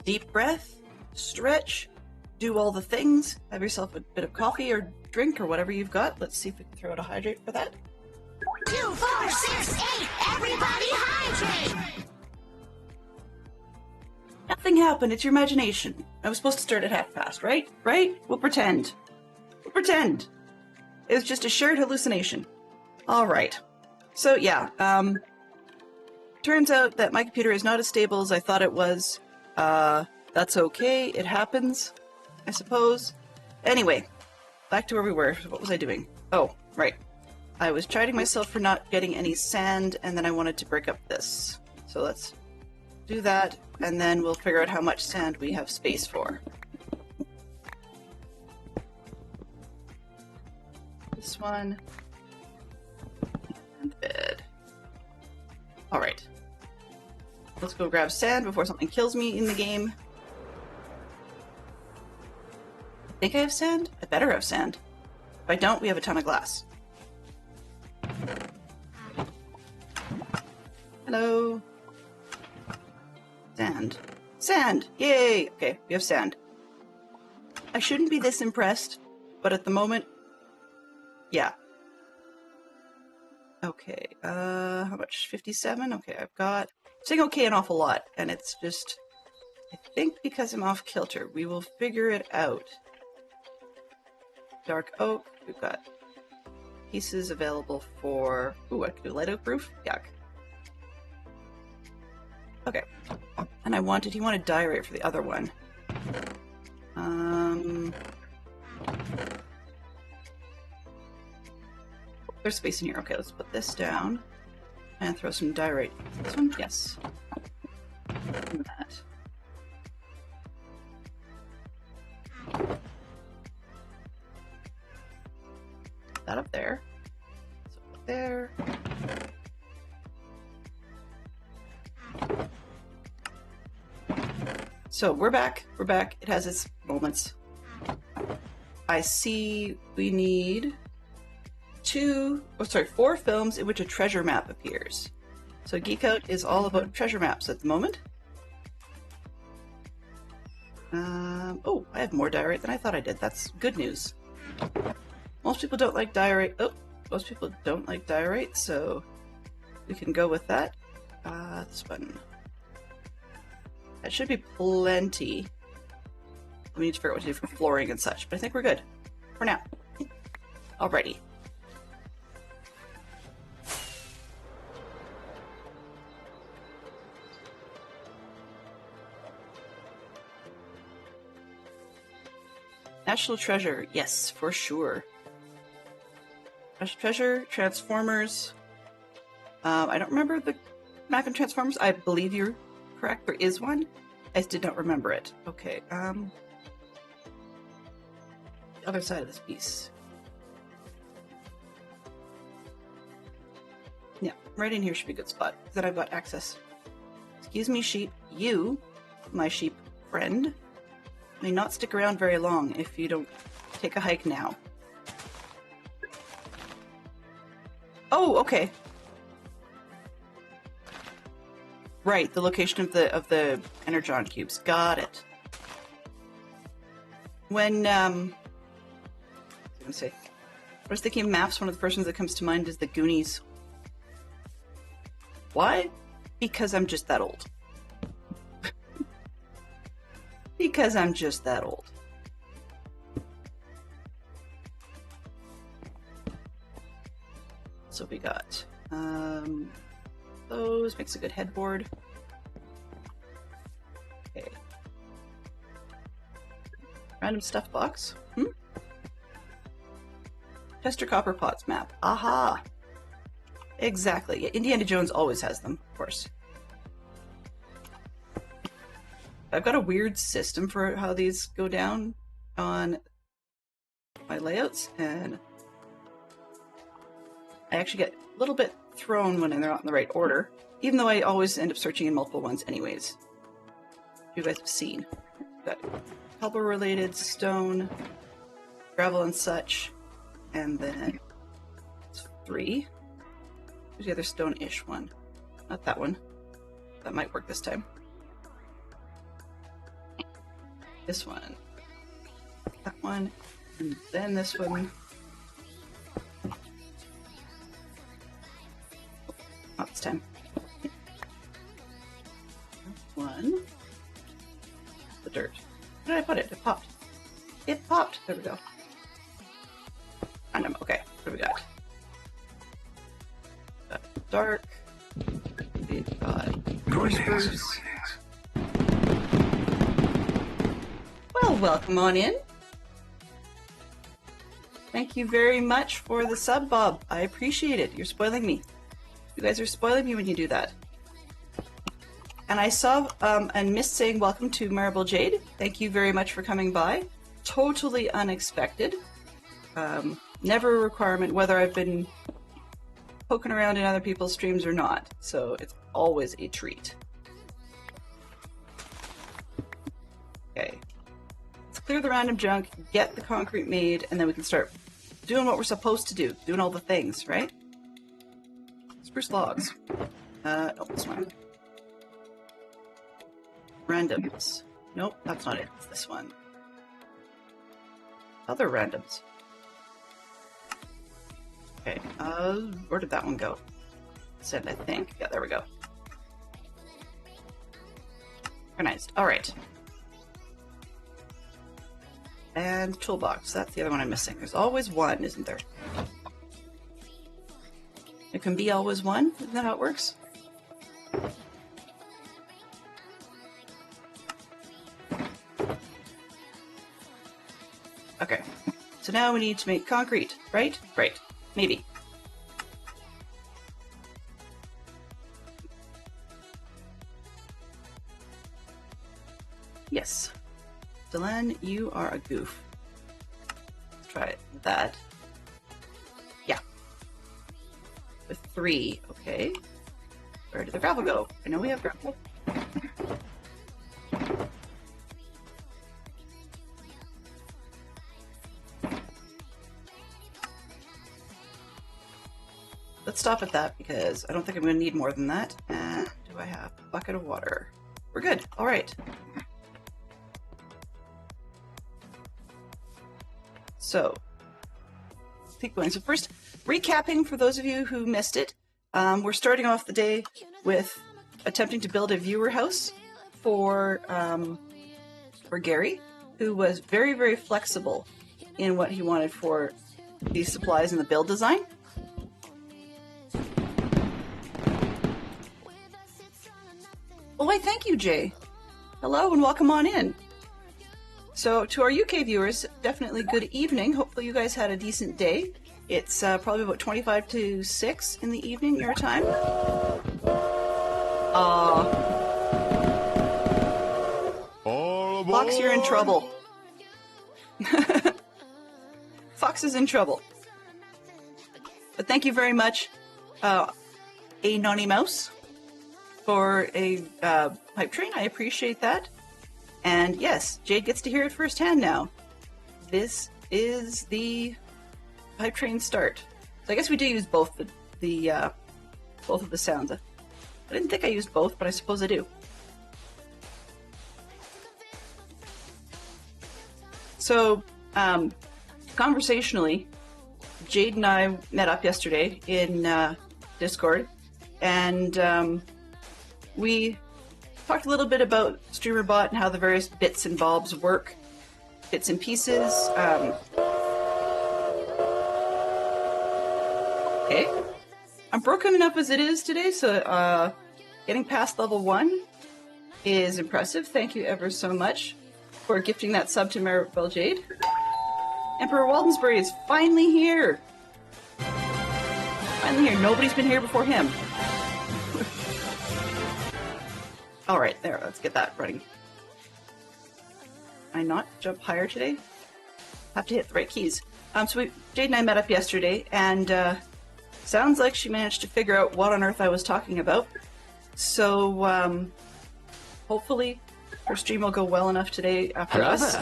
deep breath, stretch, do all the things, have yourself a bit of coffee or drink or whatever you've got. Let's see if we can throw out a hydrate for that. 2, 4, 6, 8, everybody hydrate! Nothing happened, it's your imagination. I was supposed to start at half past, right? Right? We'll pretend. We'll pretend. It was just a shared hallucination. Alright. So yeah, turns out that my computer is not as stable as I thought it was. That's okay, it happens, I suppose. Anyway, back to where we were. What was I doing? Oh, right. I was chiding myself for not getting any sand, and then I wanted to break up this. So let's do that, and then we'll figure out how much sand we have space for. This one. And bed. Alright. Let's go grab sand before something kills me in the game. I think I have sand? I better have sand. If I don't, we have a ton of glass. Hello. Sand. Sand! Yay! Okay, we have sand. I shouldn't be this impressed, but at the moment, yeah. Okay, how much? 57? Okay, I've got... I'm saying okay an awful lot, and it's just... I think because I'm off kilter, we will figure it out. Dark oak, we've got pieces available for... Ooh, I could do light oak roof? Yuck. Okay. And he wanted diorite for the other one. There's space in here. Okay, let's put this down and throw some diorite. This one? Yes. Do that. That up there. So up there. So we're back. We're back. It has its moments. I see we need 4 films in which a treasure map appears. So Geek Out is all about treasure maps at the moment. Oh, I have more diorite than I thought I did. That's good news. Most people don't like diorite. Oh, most people don't like diorite, so we can go with that. This one. That should be plenty. We need to figure out what to do for flooring and such, but I think we're good for now. Alrighty. National Treasure, yes, for sure. National Treasure, Transformers. I don't remember the map in Transformers. I believe you're correct, there is one. I just did not remember it. Okay, the other side of this piece. Yeah, right in here should be a good spot. Then I've got access. Excuse me, sheep. You, my sheep friend, may not stick around very long if you don't take a hike now. Oh, okay. Right, the location of the energon cubes. Got it. When I was gonna say, I was thinking of maps. One of the first ones that comes to mind is the Goonies. Why? Because I'm just that old. Because I'm just that old. So we got those, makes a good headboard. Okay. Random stuff box. Chester Copper Pots map. Aha! Exactly. Yeah, Indiana Jones always has them, of course. I've got a weird system for how these go down on my layouts, and I actually get a little bit thrown when they're not in the right order, even though I always end up searching in multiple ones anyways. You guys have seen. Got cobble-related, stone, gravel and such, and then it's 3. Where's the other stone-ish one? Not that one. That might work this time. this one, that one, and then this one. Not this time. One. The dirt. Where did I put it? It popped. It popped. There we go. Random. Okay. What do we got? Dark. We've got spruce. Well, welcome on in. Thank you very much for the sub, Bob. I appreciate it. You're spoiling me. You guys are spoiling me when you do that. And I saw and missed saying welcome to Marble Jade. Thank you very much for coming by. Totally unexpected. Never a requirement whether I've been poking around in other people's streams or not. So it's always a treat. Okay. Let's clear the random junk, get the concrete made, and then we can start doing what we're supposed to do. Doing all the things, right? Spruce logs. No, this one. Randoms. Nope, that's not it. It's this one. Other randoms. Okay, where did that one go? Send, I think. Yeah, there we go. Organized. Alright. And toolbox. That's the other one I'm missing. There's always one, isn't there? It can be always one? Isn't that how it works? Okay. So now we need to make concrete, right? Right. Maybe. Yes. Delenn, you are a goof. Let's try that. Yeah. With 3, okay. Where did the gravel go? I know we have gravel. Let's stop at that because I don't think I'm going to need more than that. Do I have a bucket of water? We're good. All right. So, keep going. So first, recapping for those of you who missed it, we're starting off the day with attempting to build a viewer house for Gary, who was very, very flexible in what he wanted for these supplies and the build design. Oh, why, thank you, Jay. Hello and welcome on in. So to our UK viewers, definitely good evening. Hopefully you guys had a decent day. It's probably about 25 to 6 in the evening, your time. Fox, you're in trouble. Fox is in trouble. But thank you very much, a Nonny Mouse, for a pipe train. I appreciate that. And yes, Jade gets to hear it firsthand now. This is the pipe train start. So I guess we do use both both of the sounds. I didn't think I used both, but I suppose I do. So, conversationally, Jade and I met up yesterday in Discord, and we talked a little bit about StreamerBot and how the various bits and bobs work, bits and pieces. Okay. I'm broken enough as it is today, so getting past level 1 is impressive. Thank you ever so much for gifting that sub to Maribel Jade. Emperor Waldensbury is finally here. Finally here. Nobody's been here before him. All right, there. Let's get that running. Can I not jump higher today? Have to hit the right keys. So Jade and I met up yesterday, and sounds like she managed to figure out what on earth I was talking about. So hopefully her stream will go well enough today after us.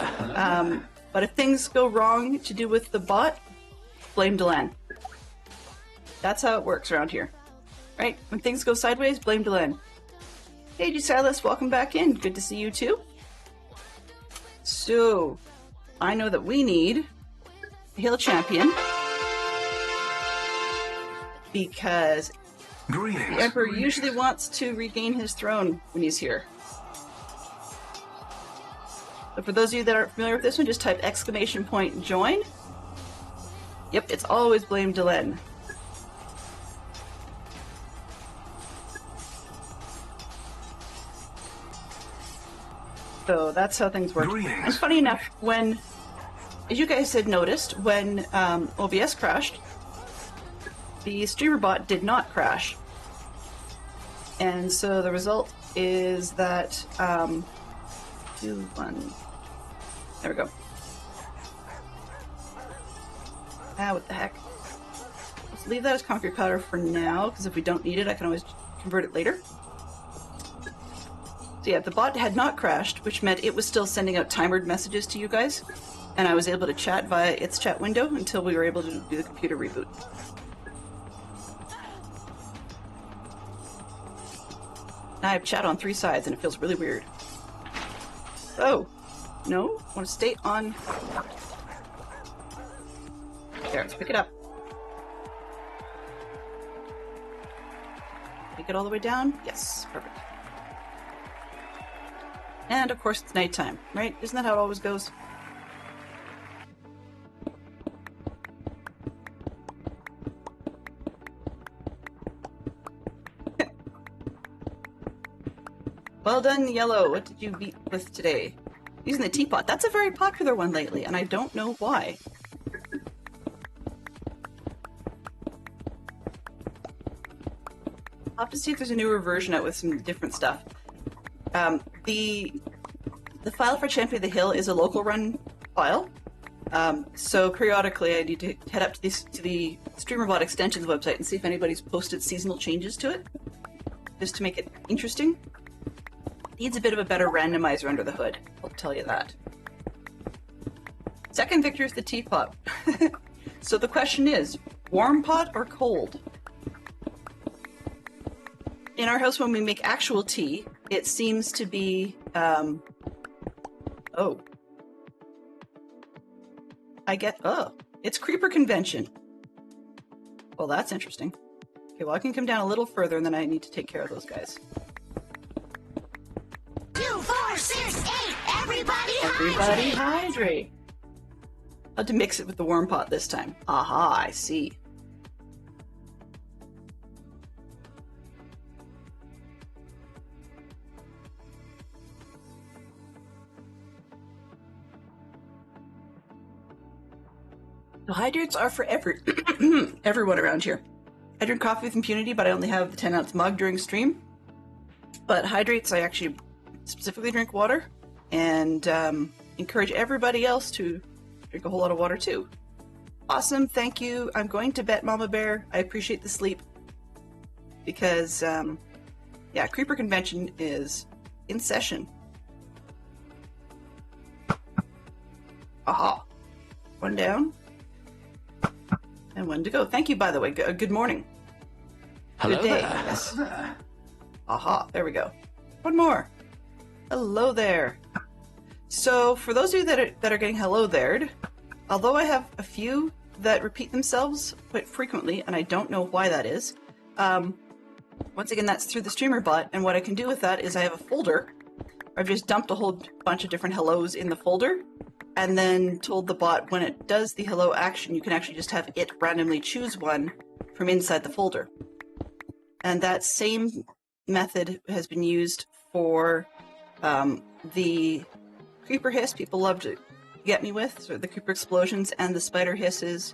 But if things go wrong to do with the bot, blame Delenn. That's how it works around here. Right? When things go sideways, blame Delenn. Hey, Silas, welcome back in. Good to see you too. So, I know that we need a hill champion because the Emperor usually wants to regain his throne when he's here. So for those of you that aren't familiar with this one, just type !join. Yep, it's always blame Delenn. So that's how things work. And funny enough, when, as you guys had noticed, when OBS crashed, the streamer bot did not crash. And so the result is that, 2, 1, there we go. Ah, what the heck. Let's leave that as concrete powder for now, because if we don't need it, I can always convert it later. So yeah, the bot had not crashed, which meant it was still sending out timered messages to you guys, and I was able to chat via its chat window until we were able to do the computer reboot. Now I have chat on 3 sides, and it feels really weird. Oh, no, I want to stay on. There, let's pick it up. Pick it all the way down? Yes, perfect. And of course it's nighttime, right? Isn't that how it always goes? Well done, Yellow. What did you beat with today? Using the teapot. That's a very popular one lately, and I don't know why. I'll have to see if there's a newer version out with some different stuff. The file for Champion of the Hill is a local run file, so periodically I need to head up to the StreamerBot extensions website and see if anybody's posted seasonal changes to it, just to make it interesting. It needs a bit of a better randomizer under the hood, I'll tell you that. Second victory is the teapot. So the question is, warm pot or cold? In our house, when we make actual tea, it seems to be, oh. It's Creeper Convention. Well, that's interesting. Okay, well, I can come down a little further, and then I need to take care of those guys. 2, 4, 6, 8, everybody Everybody hydrate! I'll have to mix it with the warm pot this time. Aha, I see. So hydrates are for everyone around here. I drink coffee with impunity, but I only have the 10-ounce mug during stream. But hydrates, I actually specifically drink water, and encourage everybody else to drink a whole lot of water too. Awesome, thank you. I'm going to bed, Mama Bear. I appreciate the sleep. Because, yeah, Creeper Convention is in session. Aha. One down. And one to go. Thank you, by the way. Good morning. Hello Good day. there. Yes. Aha, there we go. One more. Hello there. So, for those of you that are getting hello there'd, although I have a few that repeat themselves quite frequently, and I don't know why that is, once again, that's through the streamer bot, and what I can do with that is I have a folder. I've just dumped a whole bunch of different hellos in the folder, and then told the bot when it does the hello action, you can actually just have it randomly choose one from inside the folder. And that same method has been used for the creeper hiss people love to get me with, so the creeper explosions and the spider hisses.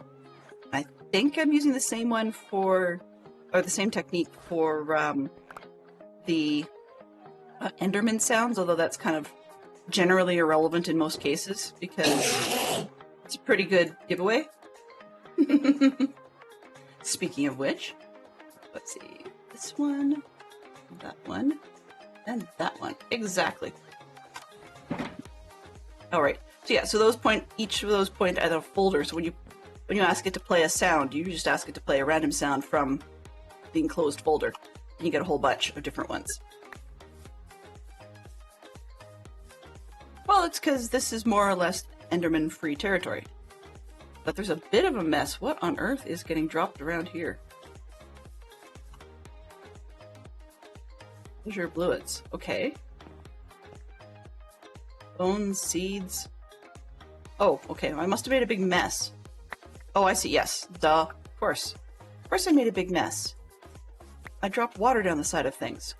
I think I'm using the same one for, or the same technique for the Enderman sounds, although that's kind of generally irrelevant in most cases because it's a pretty good giveaway. Speaking of which, let's see, this one, that one, and that one. Exactly. All right. So yeah, so those point, each of those point at a folder. So when you ask it to play a sound, you just ask it to play a random sound from the enclosed folder, and you get a whole bunch of different ones. Well, it's because this is more or less Enderman-free territory. But there's a bit of a mess. What on earth is getting dropped around here? Azure Bluets. Okay. Bones, seeds. Oh, okay. I must have made a big mess. Oh, I see. Yes. Duh. Of course. Of course I made a big mess. I dropped water down the side of things.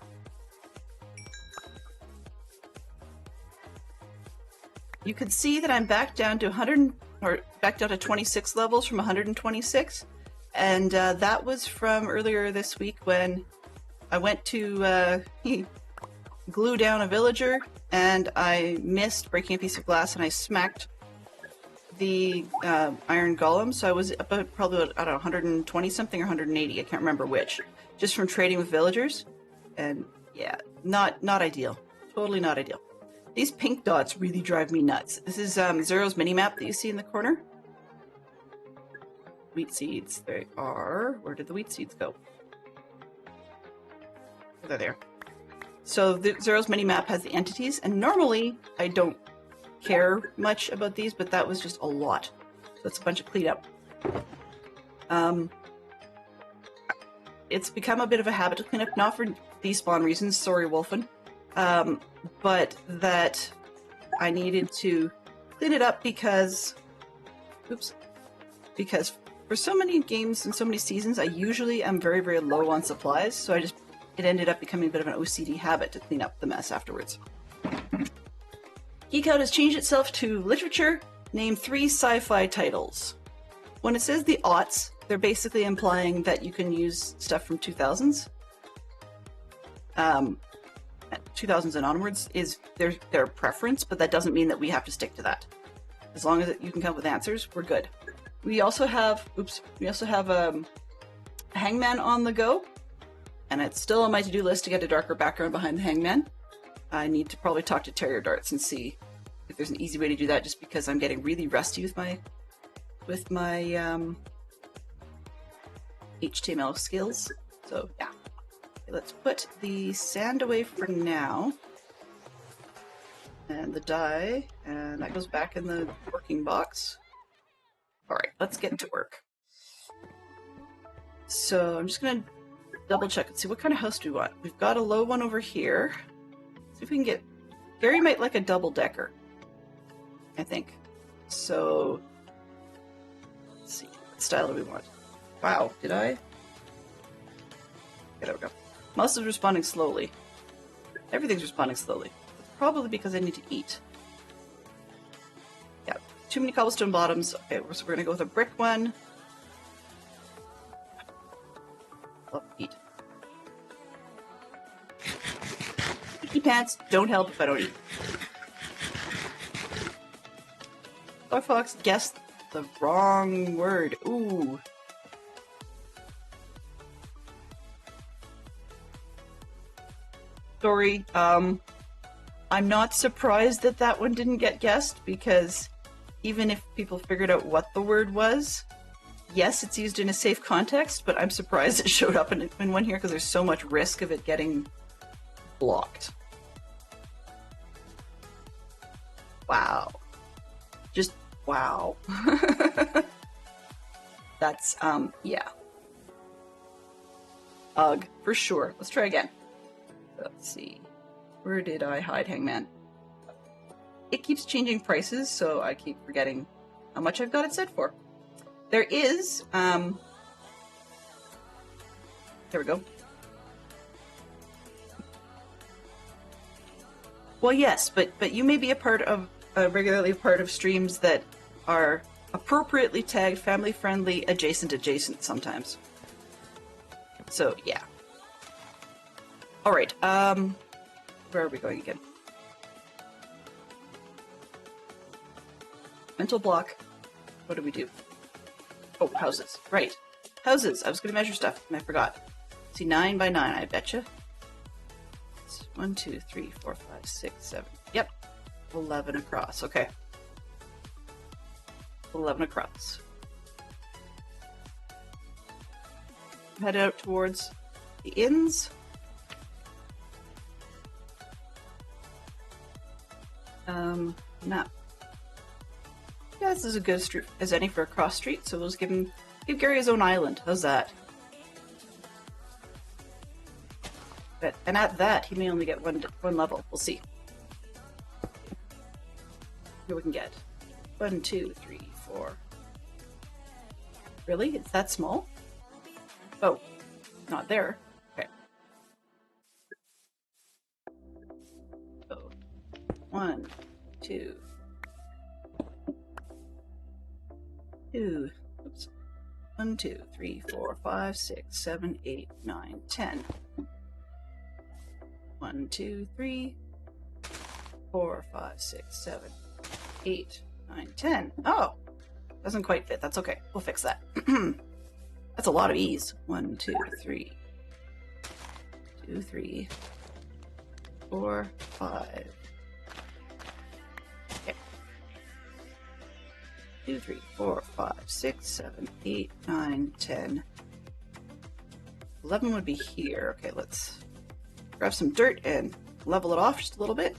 You can see that I'm back down to back down to 26 levels from 126, and that was from earlier this week when I went to glue down a villager, and I missed breaking a piece of glass, and I smacked the iron golem. So I was about probably I don't know 120 something or 180. I can't remember which, just from trading with villagers, and yeah, not ideal. Totally not ideal. These pink dots really drive me nuts. This is Zero's mini-map that you see in the corner. Wheat seeds, they are... Where did the wheat seeds go? They're there. So the Zero's mini-map has the entities, and normally I don't care much about these, but that was just a lot. So it's a bunch of cleanup. It's become a bit of a habit to clean up, not for despawn reasons, sorry Wolfen. But that I needed to clean it up because for so many games and so many seasons, I usually am very, very low on supplies, so it ended up becoming a bit of an OCD habit to clean up the mess afterwards. Geek Out has changed itself to literature. Name 3 sci-fi titles. When it says the aughts, they're basically implying that you can use stuff from 2000s. 2000s and onwards is their preference, but that doesn't mean that we have to stick to that. As long as you can come up with answers, we're good. We also have Hangman on the go, and it's still on my to-do list to get a darker background behind the Hangman. I need to probably talk to Terrier Darts and see if there's an easy way to do that, just because I'm getting really rusty with my HTML skills. So yeah. Let's put the sand away for now, and the dye, and that goes back in the working box. Alright, let's get to work. So I'm just going to double check and see what kind of house do we want. We've got a low one over here. See if we can get... Gary might like a double-decker, I think. So, let's see, what style do we want? Wow, did I? Okay, there we go. Most is responding slowly. Everything's responding slowly. It's probably because I need to eat. Yeah, too many cobblestone bottoms. Okay, so we're gonna go with a brick one. I'll eat. Eaty pants don't help if I don't eat. Dog Fox guessed the wrong word. Ooh. Sorry, I'm not surprised that that one didn't get guessed, because even if people figured out what the word was, yes, it's used in a safe context, but I'm surprised it showed up in one here because there's so much risk of it getting blocked. Wow. Just wow. That's, yeah. Ugh, for sure. Let's try again. Let's see. Where did I hide Hangman? It keeps changing prices, so I keep forgetting how much I've got it set for. There is, there we go. Well, yes, but you may be regularly a part of streams that are appropriately tagged family-friendly adjacent sometimes. So, yeah. Alright, where are we going again? Mental block. What do we do? Oh, houses. Right. Houses. I was going to measure stuff, and I forgot. See, 9 by 9, I betcha. It's 1, 2, 3, 4, 5, 6, 7. Yep. 11 across. Okay. 11 across. Head out towards the inns. Map. Yeah, this is as good as any for a cross street, so we'll just give Gary his own island. How's that? And at that, he may only get one level. We'll see. Here we can get 1, 2, 3, 4. Really? It's that small? Oh, not there. Okay. So, 1, 2, 2. Oops. 1, 2, 3, 4, 5, 6, 7, 8, 9, 10. 1, 2, 3, 4, 5, 6, 7, 8, 9, 10. Oh, doesn't quite fit. That's okay. We'll fix that. That's a lot of E's. 1, 2, 3, 2, 3, 4, 5. Okay. 2, 3, 4, 5, 6, 7, 8, 9, 10. 11 would be here. Okay, let's grab some dirt and level it off just a little bit.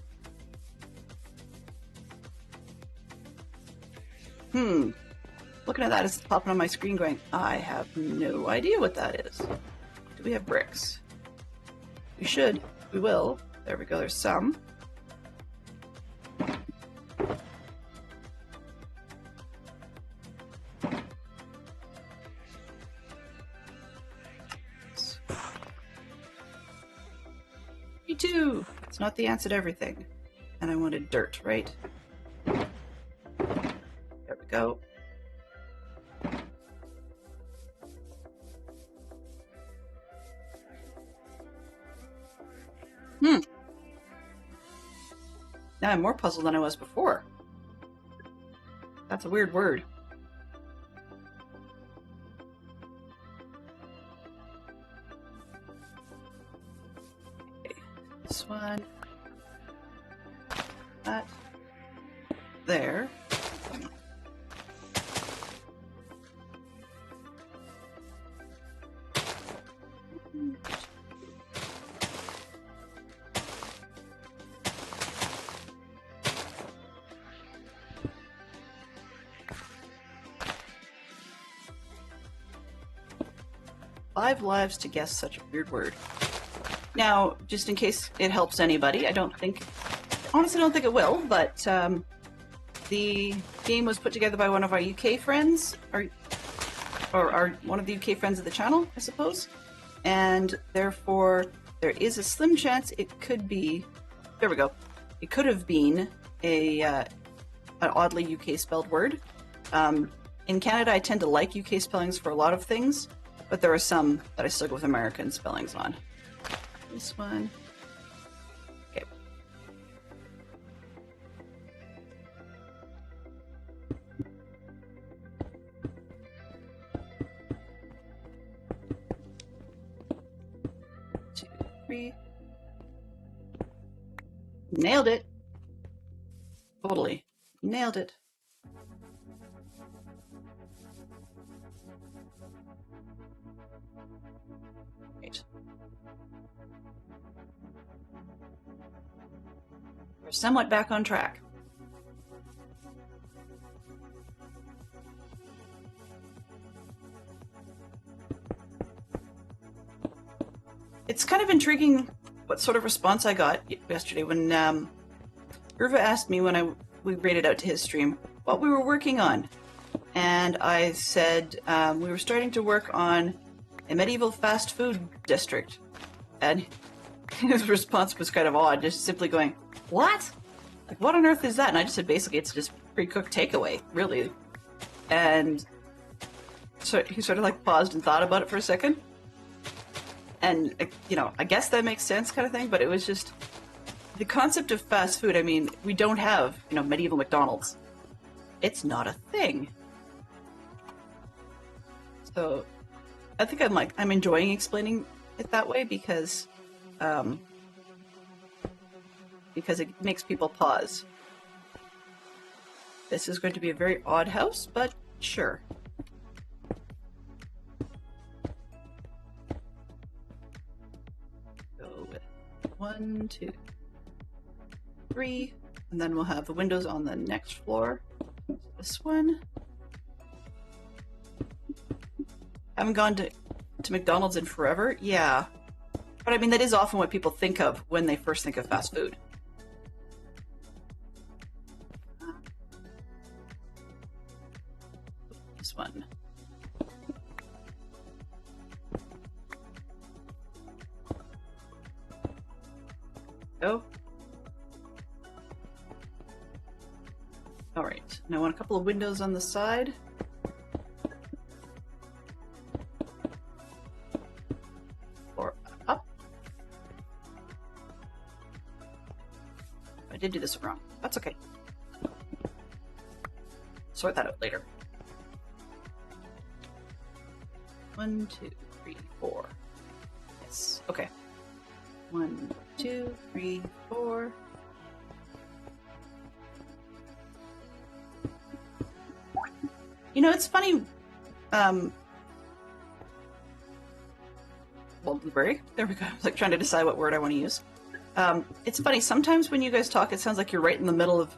Looking at that, it's popping on my screen going, I have no idea what that is. Do we have bricks? We should. We will. There we go. There's some. Me too. It's not the answer to everything. And I wanted dirt, right? There we go. Now I'm more puzzled than I was before. That's a weird word. Okay, this one. That. There. Five lives to guess such a weird word. Now, just in case it helps anybody, honestly don't think it will, but the game was put together by one of our UK friends, or one of the UK friends of the channel, I suppose, and therefore there is a slim chance it could be, there we go, it could have been an oddly UK spelled word. In Canada, I tend to like UK spellings for a lot of things, but there are some that I still go with American spellings on. This one. Okay. Two, three. Nailed it. Totally. Nailed it. Right. We're somewhat back on track. It's kind of intriguing what sort of response I got yesterday when Irva asked me when we rated out to his stream what we were working on. And I said we were starting to work on a medieval fast food district. And his response was kind of odd, just simply going, what? Like, what on earth is that? And I just said, basically, it's just pre-cooked takeaway, really. And so he sort of like paused and thought about it for a second. And, you know, I guess that makes sense kind of thing, but it was just the concept of fast food. I mean, we don't have, you know, medieval McDonald's. It's not a thing. So I think I'm enjoying explaining it that way because it makes people pause. This is going to be a very odd house, but sure. Go with 1, 2, 3, And then we'll have the windows on the next floor. This one. Haven't gone to McDonald's in forever? Yeah. But I mean, that is often what people think of when they first think of fast food. This one. Go. All right. Now I want a couple of windows on the side. Or up. I did do this wrong. That's okay. Sort that out later. 1, 2, 3, 4. Yes. Okay. 1, 2, 3, 4. You know, it's funny. Well, blueberry. There we go. I was like trying to decide what word I want to use. It's funny. Sometimes when you guys talk, it sounds like you're right in the middle of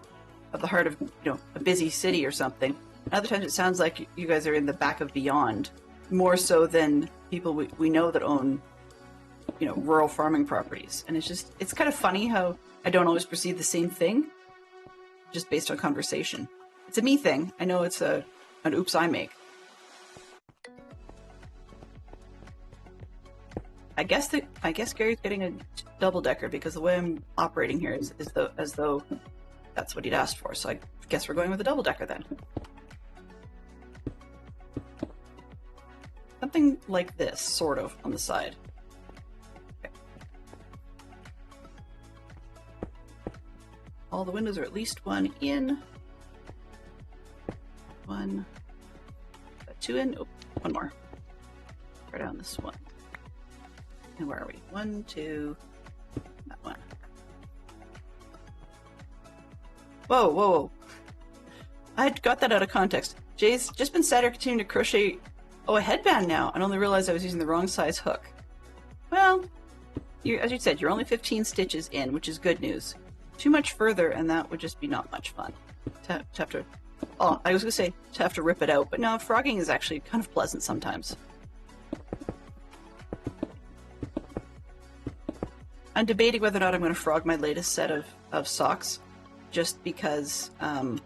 the heart of, you know, a busy city or something. Other times it sounds like you guys are in the back of beyond, more so than people we know that own, you know, rural farming properties. And it's kind of funny how I don't always perceive the same thing just based on conversation. It's a me thing. I know it's an oops I make. I guess Gary's getting a double-decker because the way I'm operating here is as though that's what he'd asked for. So I guess we're going with a double-decker then. Something like this, sort of, on the side. Okay. All the windows are at least one in. One. Two in. Oh, one more. Right down this one. And where are we? 1, 2. That one. Whoa, whoa, whoa. I got that out of context. Jay's just been sat here continuing to crochet a headband now, and only realized I was using the wrong size hook. Well, as you said, you're only 15 stitches in, which is good news. Too much further, and that would just be not much fun. To have to... Oh, I was going to say to have to rip it out, but no, frogging is actually kind of pleasant sometimes. I'm debating whether or not I'm going to frog my latest set of socks, just because, yeah,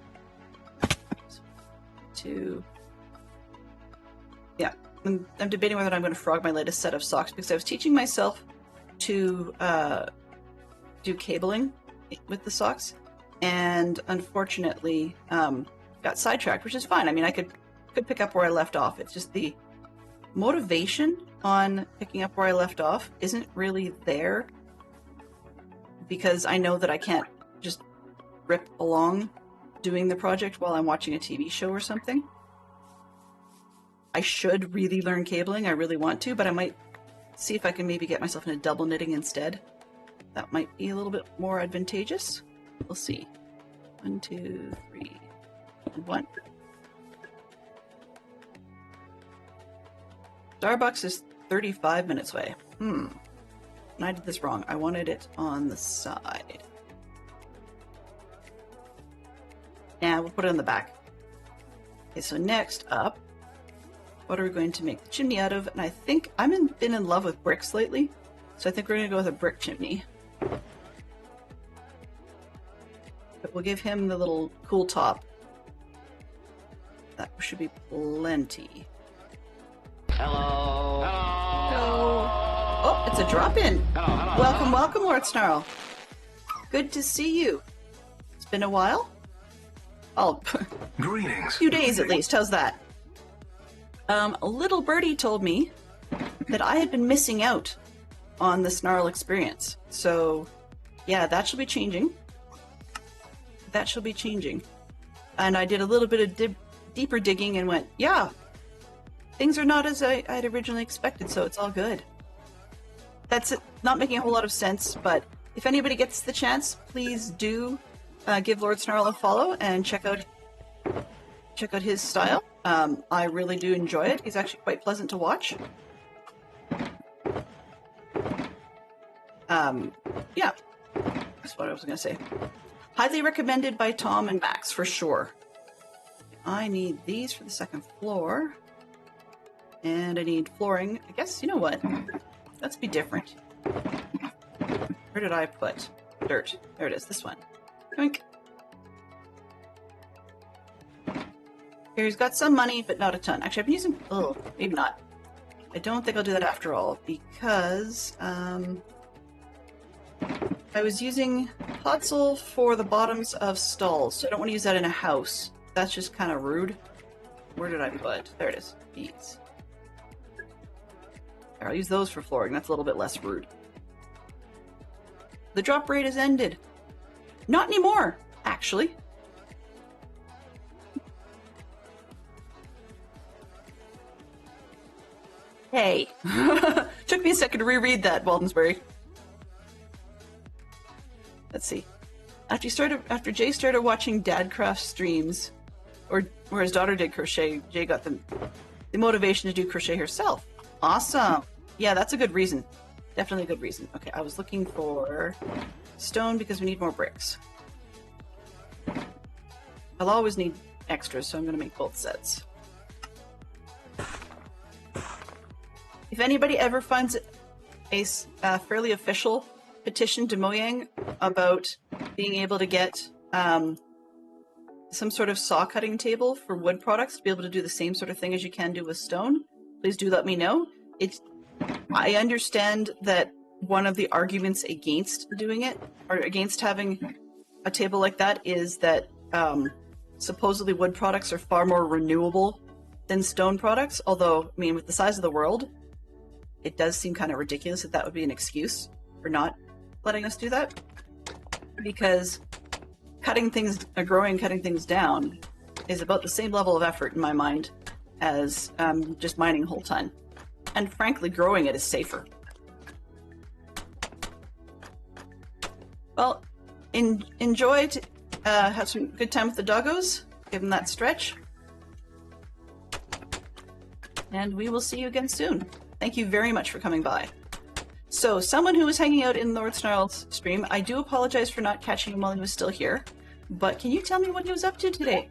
I'm debating whether or not I'm going to frog my latest set of socks, because I was teaching myself to do cabling with the socks, and unfortunately got sidetracked, which is fine. I mean, I could pick up where I left off. It's just the motivation on picking up where I left off isn't really there, because I know that I can't just rip along doing the project while I'm watching a TV show or something. I should really learn cabling. I really want to, but I might see if I can maybe get myself into double knitting instead. That might be a little bit more advantageous. We'll see. 1, 2, 3, and 1. Starbucks is 35 minutes away. And I did this wrong. I wanted it on the side. Now we'll put it on the back. Okay, so next up, what are we going to make the chimney out of? And I think been in love with bricks lately, so I think we're going to go with a brick chimney. But we'll give him the little cool top. That should be plenty. Hello. Hello. Oh, it's a drop-in. Hello. Welcome, welcome, Lord Snarl. Good to see you. It's been a while. Oh, Greetings. a few days at least. How's that? A little birdie told me that I had been missing out on the Snarl experience. So, yeah, that shall be changing. That shall be changing. And I did a little bit of deeper digging and went, yeah, things are not as I'd originally expected, so it's all good. That's it. Not making a whole lot of sense, but if anybody gets the chance, please do give Lord Snarl a follow and check out his style. I really do enjoy it. He's actually quite pleasant to watch. Yeah, that's what I was going to say. Highly recommended by Tom and Max, for sure. I need these for the second floor. And I need flooring. I guess, you know what? Let's be different. Where did I put dirt? There it is, this one. Yoink. Here, he's got some money, but not a ton. Actually, I've been using... Oh, maybe not. I don't think I'll do that after all, because I was using Potzel for the bottoms of stalls, so I don't want to use that in a house. That's just kind of rude. Where did I put? There it is. Beads. There, I'll use those for flooring. That's a little bit less rude. The drop rate has ended. Not anymore, actually. Hey. Took me a second to reread that, Waldensbury. Let's see. After Jay started watching Dadcraft streams, or where his daughter did crochet, Jay got the motivation to do crochet herself. Awesome. Yeah, that's a good reason. Definitely a good reason. Okay, I was looking for stone because we need more bricks. I'll always need extras, so I'm going to make both sets. If anybody ever finds a fairly official petition to Mojang about being able to get some sort of saw cutting table for wood products to be able to do the same sort of thing as you can do with stone, please do let me know. I understand that one of the arguments against doing it, or against having a table like that, is that supposedly wood products are far more renewable than stone products, although, I mean, with the size of the world, it does seem kind of ridiculous that that would be an excuse for not letting us do that. Because cutting things down is about the same level of effort in my mind as just mining a whole ton. And frankly, growing it is safer. Well, enjoy, have some good time with the doggos, give them that stretch. And we will see you again soon. Thank you very much for coming by. So, someone who was hanging out in Lord Snarl's stream, I do apologize for not catching him while he was still here, but can you tell me what he was up to today?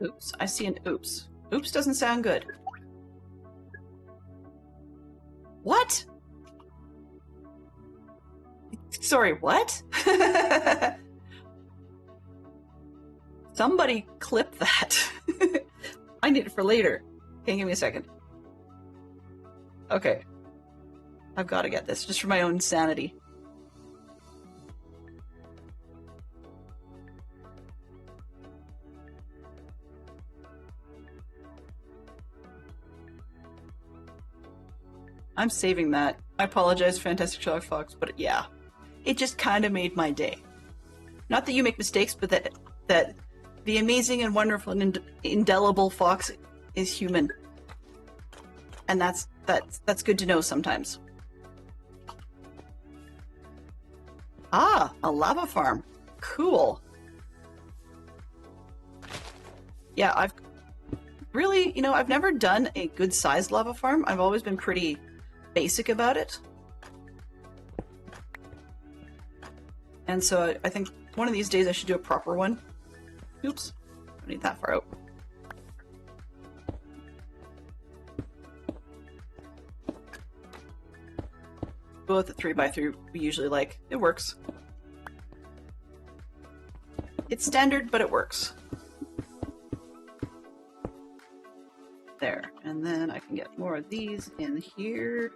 Oops, I see an oops. Oops doesn't sound good. What? Sorry, what? Somebody clip that. I need it for later. Okay, give me a second. Okay. I've got to get this, just for my own sanity. I'm saving that. I apologize, Fantastic Sherlock Fox, but yeah. It just kind of made my day. Not that you make mistakes, but that the amazing and wonderful and indelible Fox is human. And that's good to know sometimes. Ah, a lava farm. Cool. Yeah, I've really, I've never done a good sized lava farm. I've always been pretty basic about it. And so I think one of these days I should do a proper one. Oops, don't need that far out. Go with the 3x3 we usually like. It works. It's standard, but it works. There, and then I can get more of these in here.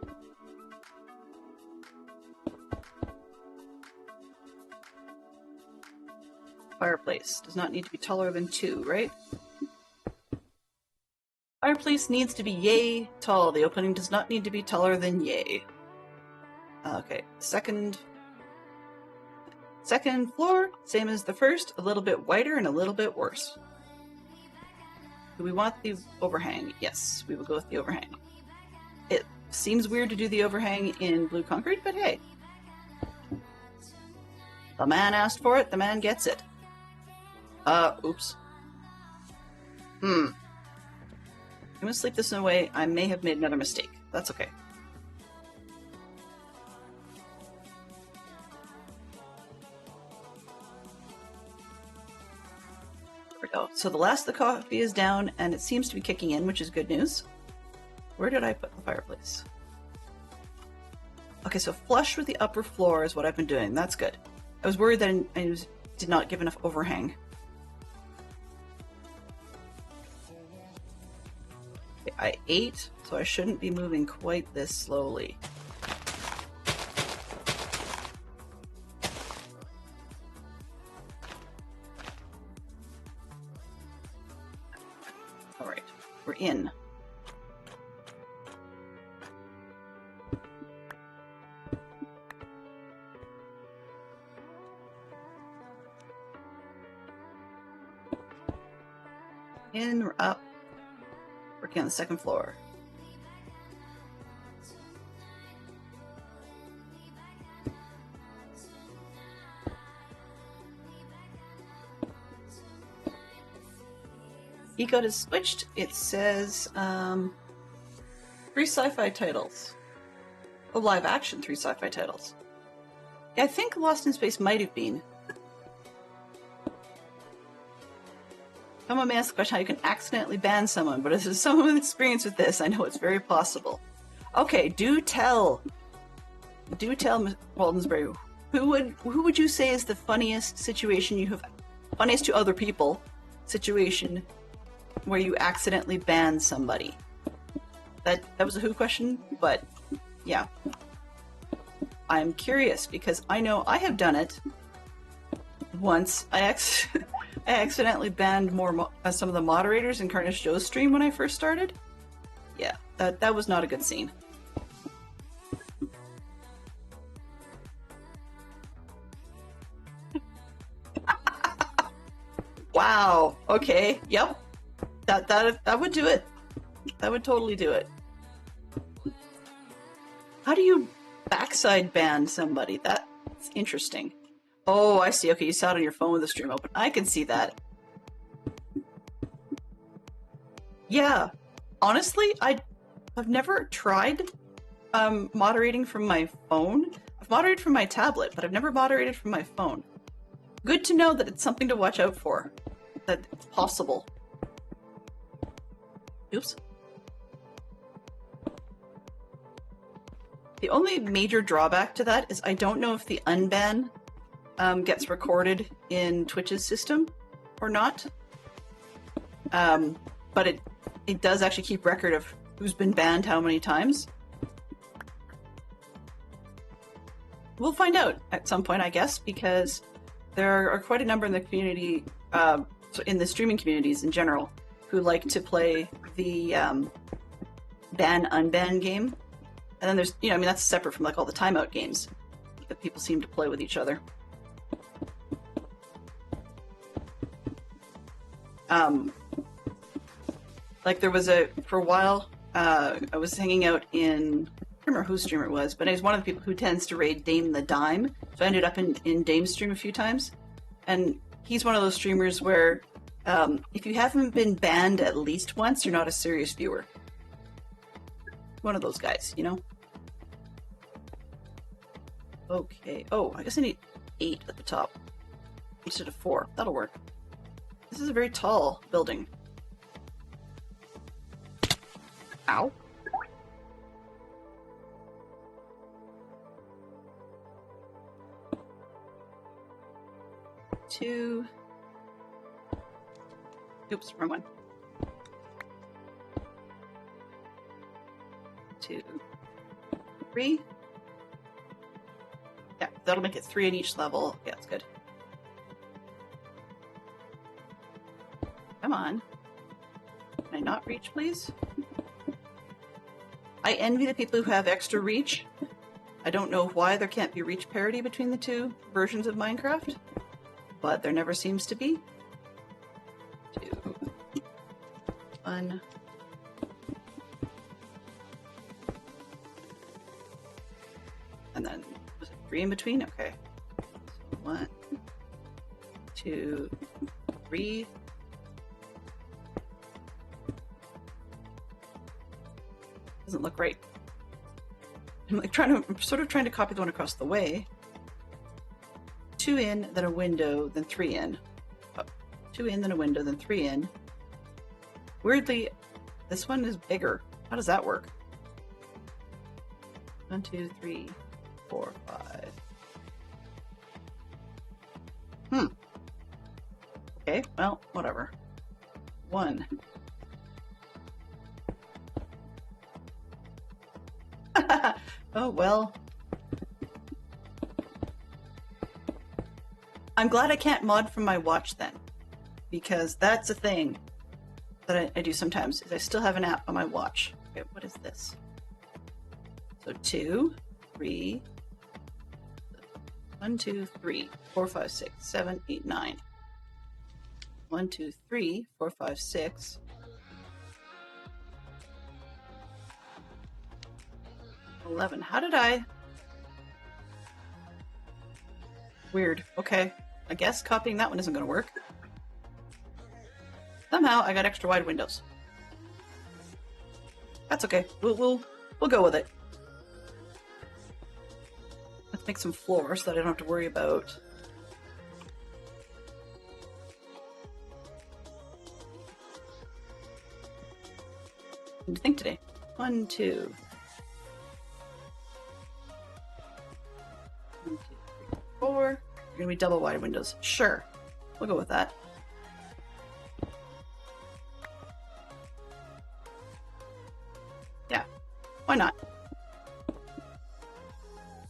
Fireplace does not need to be taller than 2, right? Fireplace needs to be yay tall. The opening does not need to be taller than yay. Okay, second floor, same as the first, a little bit wider and a little bit worse. Do we want the overhang? Yes, we will go with the overhang. It seems weird to do the overhang in blue concrete, but hey. The man asked for it, the man gets it. Oops. I'm gonna sleep this away. I may have made another mistake. That's okay. There we go. So the last of the coffee is down, and it seems to be kicking in, which is good news. Where did I put the fireplace? Okay, so flush with the upper floor is what I've been doing. That's good. I was worried that I did not give enough overhang. Okay, I ate, so I shouldn't be moving quite this slowly. All right, we're in. In, we're up. Working on the second floor. Ecode is switched. It says 3 sci-fi titles. Oh, live action 3 sci-fi titles. Yeah, I think Lost in Space might have been. Someone may ask the question how you can accidentally ban someone, but as someone with experience with this, I know it's very possible. Okay, do tell, Waldensbury, who would you say is the funniest situation you have, funniest to other people, situation where you accidentally ban somebody? That was a who question, but yeah. I'm curious because I know I have done it once. I accidentally banned some of the moderators in Carnage Joe's stream when I first started. Yeah, that was not a good scene. Wow. Okay. Yep. That would do it. That would totally do it. How do you backside ban somebody? That's interesting. Oh, I see. Okay, you saw it on your phone with the stream open. I can see that. Yeah. Honestly, I've never tried moderating from my phone. I've moderated from my tablet, but I've never moderated from my phone. Good to know that it's something to watch out for. That it's possible. Oops. The only major drawback to that is I don't know if the unban gets recorded in Twitch's system or not. But it does actually keep record of who's been banned how many times. We'll find out at some point, I guess, because there are quite a number in the community, so in the streaming communities in general, who like to play the ban-unban game. And then there's, I mean, that's separate from like all the timeout games that people seem to play with each other. Like there was for a while, I was hanging out in, I can't remember whose stream it was, but I was one of the people who tends to raid Dame the Dime. So I ended up in Dame's stream a few times. And he's one of those streamers where if you haven't been banned at least once, you're not a serious viewer. One of those guys, you know? Okay. Oh, I guess I need 8 at the top instead of 4. That'll work. This is a very tall building. Ow. Two. Oops, wrong one. 2, 3. Yeah, that'll make it 3 at each level. Yeah, that's good. Come on. Can I not reach, please? I envy the people who have extra reach. I don't know why there can't be reach parity between the two versions of Minecraft, but there never seems to be. 2, 1. And then, was it 3 in between? Okay. So 1, 2, 3. Doesn't look right. I'm like I'm sort of trying to copy the one across the way. 2 in, then a window, then 3 in. Oh, 2 in, then a window, then 3 in. Weirdly, this one is bigger. How does that work? 1, 2, 3, 4, 5. Okay, well, whatever. 1. Oh, well. I'm glad I can't mod from my watch then, because that's a thing that I do sometimes, is I still have an app on my watch. Okay, what is this? So 2, 3, 1, 2, 3, 4, 5, 6, 7, 8, 9. 1, 2, 3, 4, 5, 6. 11. How did I? Weird. Okay. I guess copying that one isn't going to work. Somehow I got extra wide windows. That's okay. We'll go with it. Let's make some floors so that I don't have to worry about. What do you think today? 1, 2. 1, 2, 3, 4. You're gonna be double wide windows. Sure. We'll go with that. Yeah. Why not?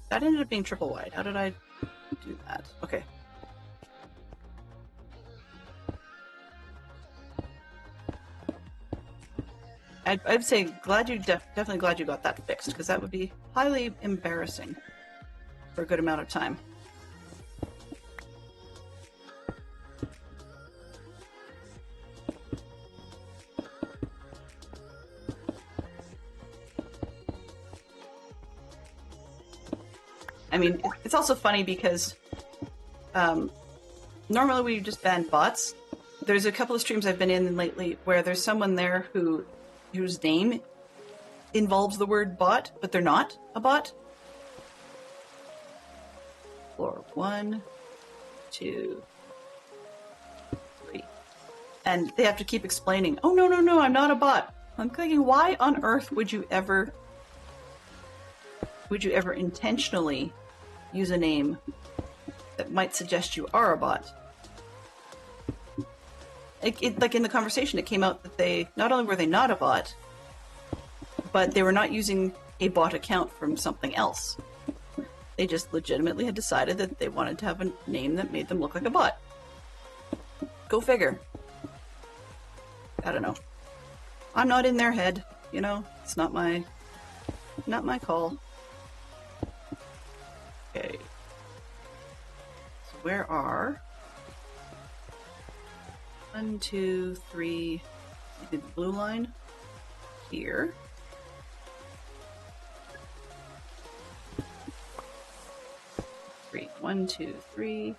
That ended up being triple wide. How did I do that? Okay. I'd say definitely glad you got that fixed, because that would be highly embarrassing for a good amount of time. I mean, it's also funny because normally we just ban bots. There's a couple of streams I've been in lately where there's someone there whose name involves the word bot, but they're not a bot. Floor 1, 2, 3. And they have to keep explaining, oh, no, I'm not a bot. I'm thinking, why on earth would you ever intentionally use a name that might suggest you are a bot? Like in the conversation, it came out that they not only were they not a bot, but they were not using a bot account from something else. They just legitimately had decided that they wanted to have a name that made them look like a bot. Go figure. I don't know. I'm not in their head, you know? It's not my call. Okay. So where are 1, 2, 3, the blue line here. Three. 1, 2, 3.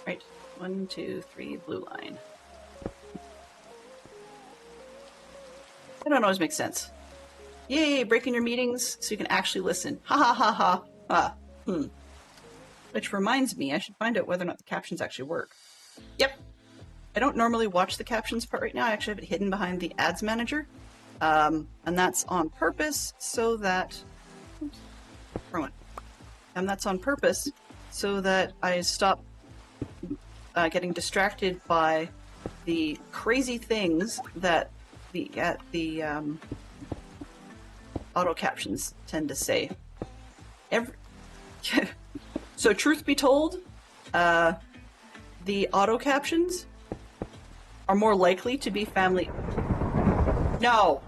Right. 1, 2, 3, blue line. That don't always make sense. Yay, breaking your meetings so you can actually listen. Ha ha ha ha. Ah. Which reminds me, I should find out whether or not the captions actually work. Yep. I don't normally watch the captions part right now. I actually have it hidden behind the ads manager. And that's on purpose so that... Oops, wrong one. And that's on purpose so that I stop getting distracted by the crazy things that the auto captions tend to say. So truth be told, the auto captions are more likely to be family... No!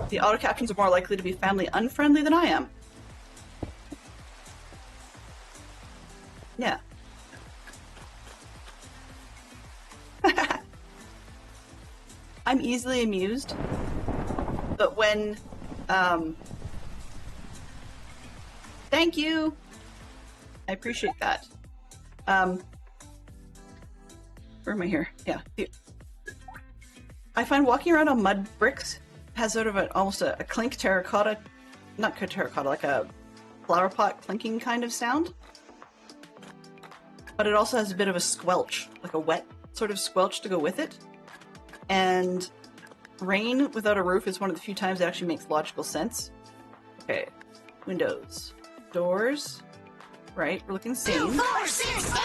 The auto captions are more likely to be family unfriendly than I am. Yeah. I'm easily amused, but when... Thank you! I appreciate that. Where am I here? Yeah. I find walking around on mud bricks has sort of almost a clink terracotta, not terracotta, like a flower pot clinking kind of sound. But it also has a bit of a squelch, like a wet sort of squelch to go with it. And rain without a roof is one of the few times it actually makes logical sense. Okay, windows, doors, right, we're looking sane. 2, 4, 6, 8,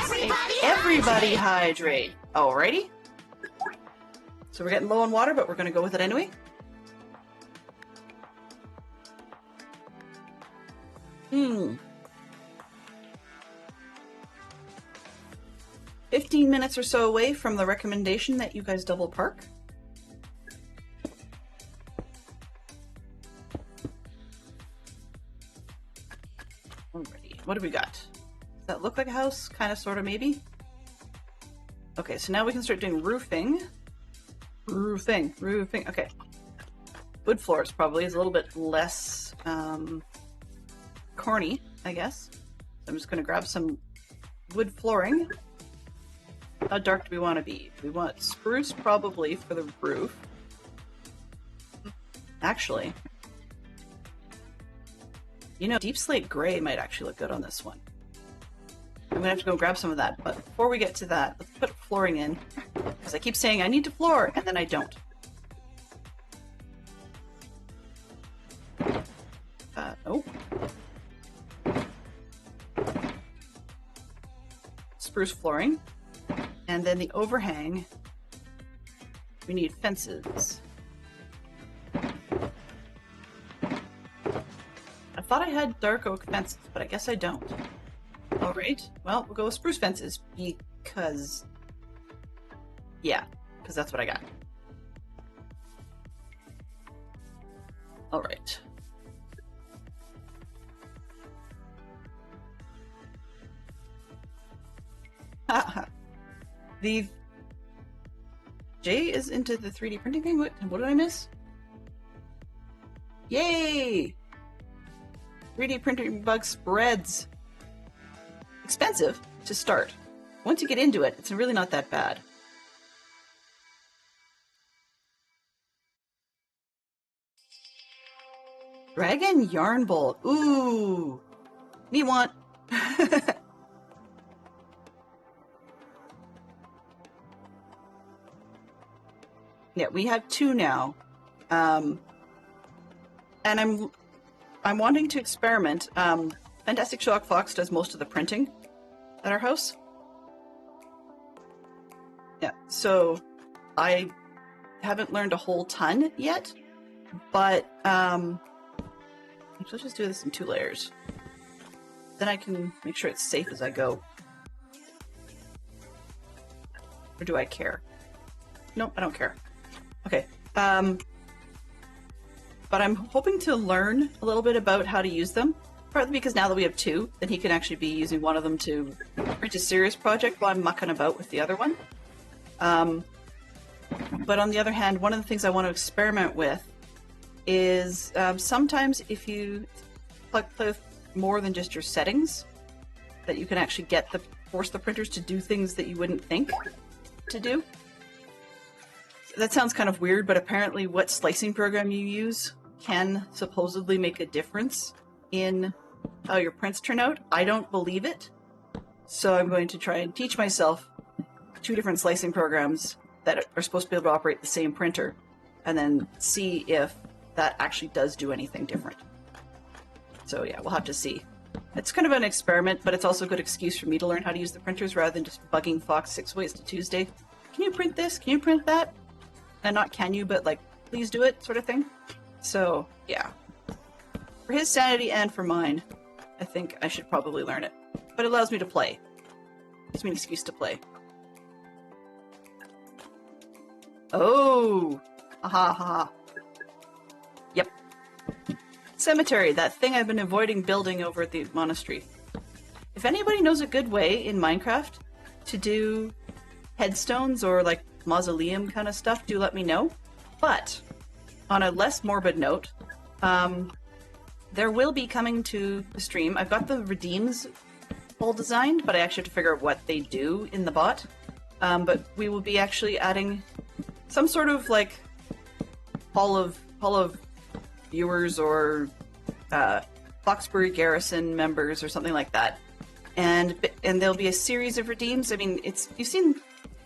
everybody! Everybody hydrate! Alrighty. So we're getting low on water, but we're gonna go with it anyway. Hmm. 15 minutes or so away from the recommendation that you guys double park. Alrighty, what do we got? Does that look like a house? Kind of, sort of, maybe? Okay, so now we can start doing roofing. Roofing. Okay. Wood floors probably is a little bit less corny, I guess. So I'm just going to grab some wood flooring. How dark do we want to be? We want spruce probably for the roof. Actually, you know, deep slate gray might actually look good on this one. I'm gonna have to go grab some of that, but before we get to that, let's put flooring in. Because I keep saying I need to floor, and then I don't. Nope. Spruce flooring. And then the overhang, we need fences. I thought I had dark oak fences, but I guess I don't. Alright, well, we'll go with spruce fences because... yeah, because that's what I got. Alright. Haha. The Jay is into the 3D printing thing? What did I miss? Yay! 3D printing bug spreads. Expensive to start. Once you get into it, it's really not that bad. Dragon Yarn Bolt. Ooh! Me want. Yeah, we have 2 now, and I'm wanting to experiment. Fantastic Shock Fox does most of the printing at our house. Yeah, so I haven't learned a whole ton yet, but let's just do this in 2 layers. Then I can make sure it's safe as I go. Or do I care? Nope, I don't care. Okay, but I'm hoping to learn a little bit about how to use them, partly because now that we have 2, then he can actually be using one of them to print a serious project while I'm mucking about with the other one. But on the other hand, one of the things I want to experiment with is sometimes if you play with more than just your settings, that you can actually force the printers to do things that you wouldn't think to do. That sounds kind of weird, but apparently what slicing program you use can supposedly make a difference in how your prints turn out. I don't believe it, so I'm going to try and teach myself 2 different slicing programs that are supposed to be able to operate the same printer, and then see if that actually does do anything different. So yeah, we'll have to see. It's kind of an experiment, but it's also a good excuse for me to learn how to use the printers rather than just bugging Fox 6 ways to Tuesday. Can you print this? Can you print that? And not can you, but like, please do it, sort of thing. So, yeah. For his sanity and for mine, I think I should probably learn it. But it allows me to play. Gives me an excuse to play. Oh! Aha, ha. Yep. Cemetery, that thing I've been avoiding building over at the monastery. If anybody knows a good way in Minecraft to do headstones or like mausoleum kind of stuff, do let me know. But on a less morbid note, there will be coming to the stream. I've got the redeems all designed, but I actually have to figure out what they do in the bot. But we will be actually adding some sort of like Hall of viewers or Foxbury Garrison members or something like that, and there'll be a series of redeems. I mean, you've seen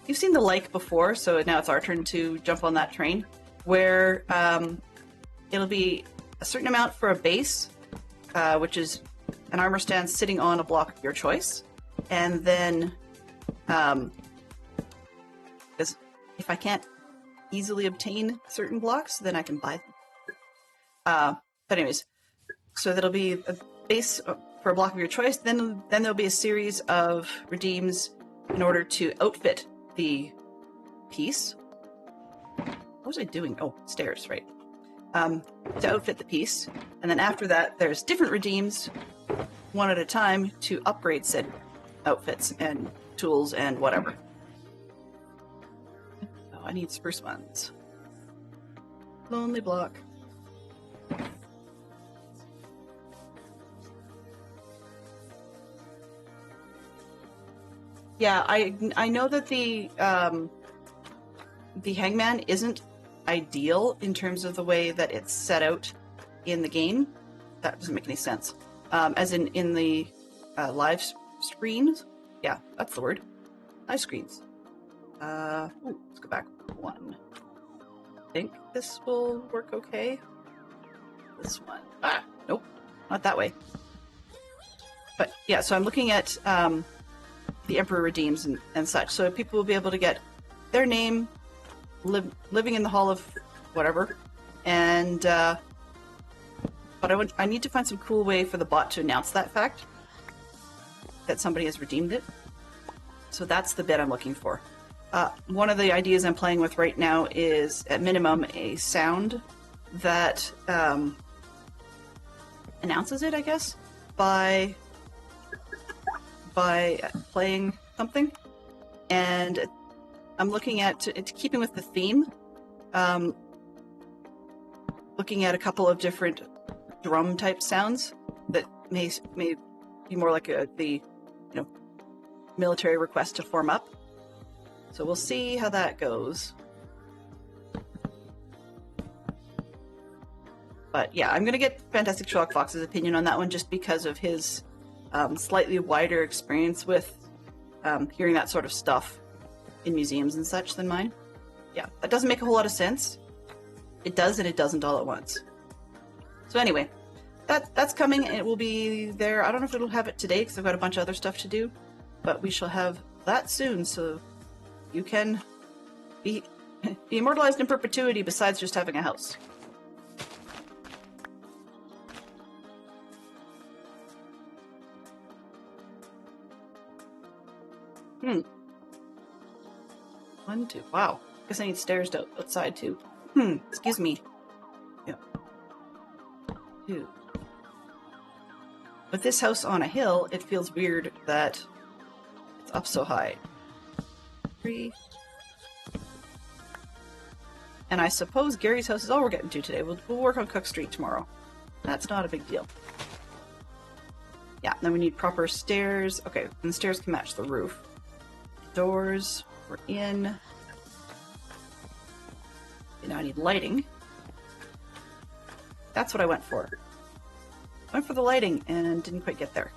the like before, so now it's our turn to jump on that train, where it'll be a certain amount for a base, which is an armor stand sitting on a block of your choice, and then because if I can't easily obtain certain blocks, then I can buy them. But anyways, so that'll be a base for a block of your choice. Then there'll be a series of redeems in order to outfit the piece. What was I doing? Oh, stairs, right. To outfit the piece. And then after that, there's different redeems, one at a time, to upgrade said outfits and tools and whatever. Oh, I need spruce ones. Lonely block. Yeah, I know that the hangman isn't ideal in terms of the way that it's set out in the game. That doesn't make any sense. As in the live screens. Yeah, that's the word. Live screens. Let's go back one. I think this will work okay. This one. Nope, not that way. But yeah, so I'm looking at the Emperor Redeems and such. So people will be able to get their name, living in the Hall of whatever, and but I need to find some cool way for the bot to announce that fact, that somebody has redeemed it. So that's the bit I'm looking for. One of the ideas I'm playing with right now is, at minimum, a sound that announces it, I guess, by playing something. And I'm looking at, keeping with the theme, looking at a couple of different drum type sounds that may be more like the military request to form up. So we'll see how that goes. But yeah, I'm gonna get Fantastic Sherlock Fox's opinion on that one, just because of his slightly wider experience with hearing that sort of stuff in museums and such than mine. Yeah, that doesn't make a whole lot of sense. It does and it doesn't all at once. So anyway, that's coming, and it will be there. I don't know if it'll have it today because I've got a bunch of other stuff to do, but we shall have that soon, so you can be immortalized in perpetuity besides just having a house. One, two. Wow. Guess I need stairs outside too. Excuse me. Yeah. Two. With this house on a hill, it feels weird that it's up so high. 3. And I suppose Gary's house is all we're getting to today. We'll work on Cook Street tomorrow. That's not a big deal. Yeah, then we need proper stairs. Okay, and the stairs can match the roof. Doors, we're in. Okay, now I need lighting. That's what I went for. I went for the lighting and didn't quite get there.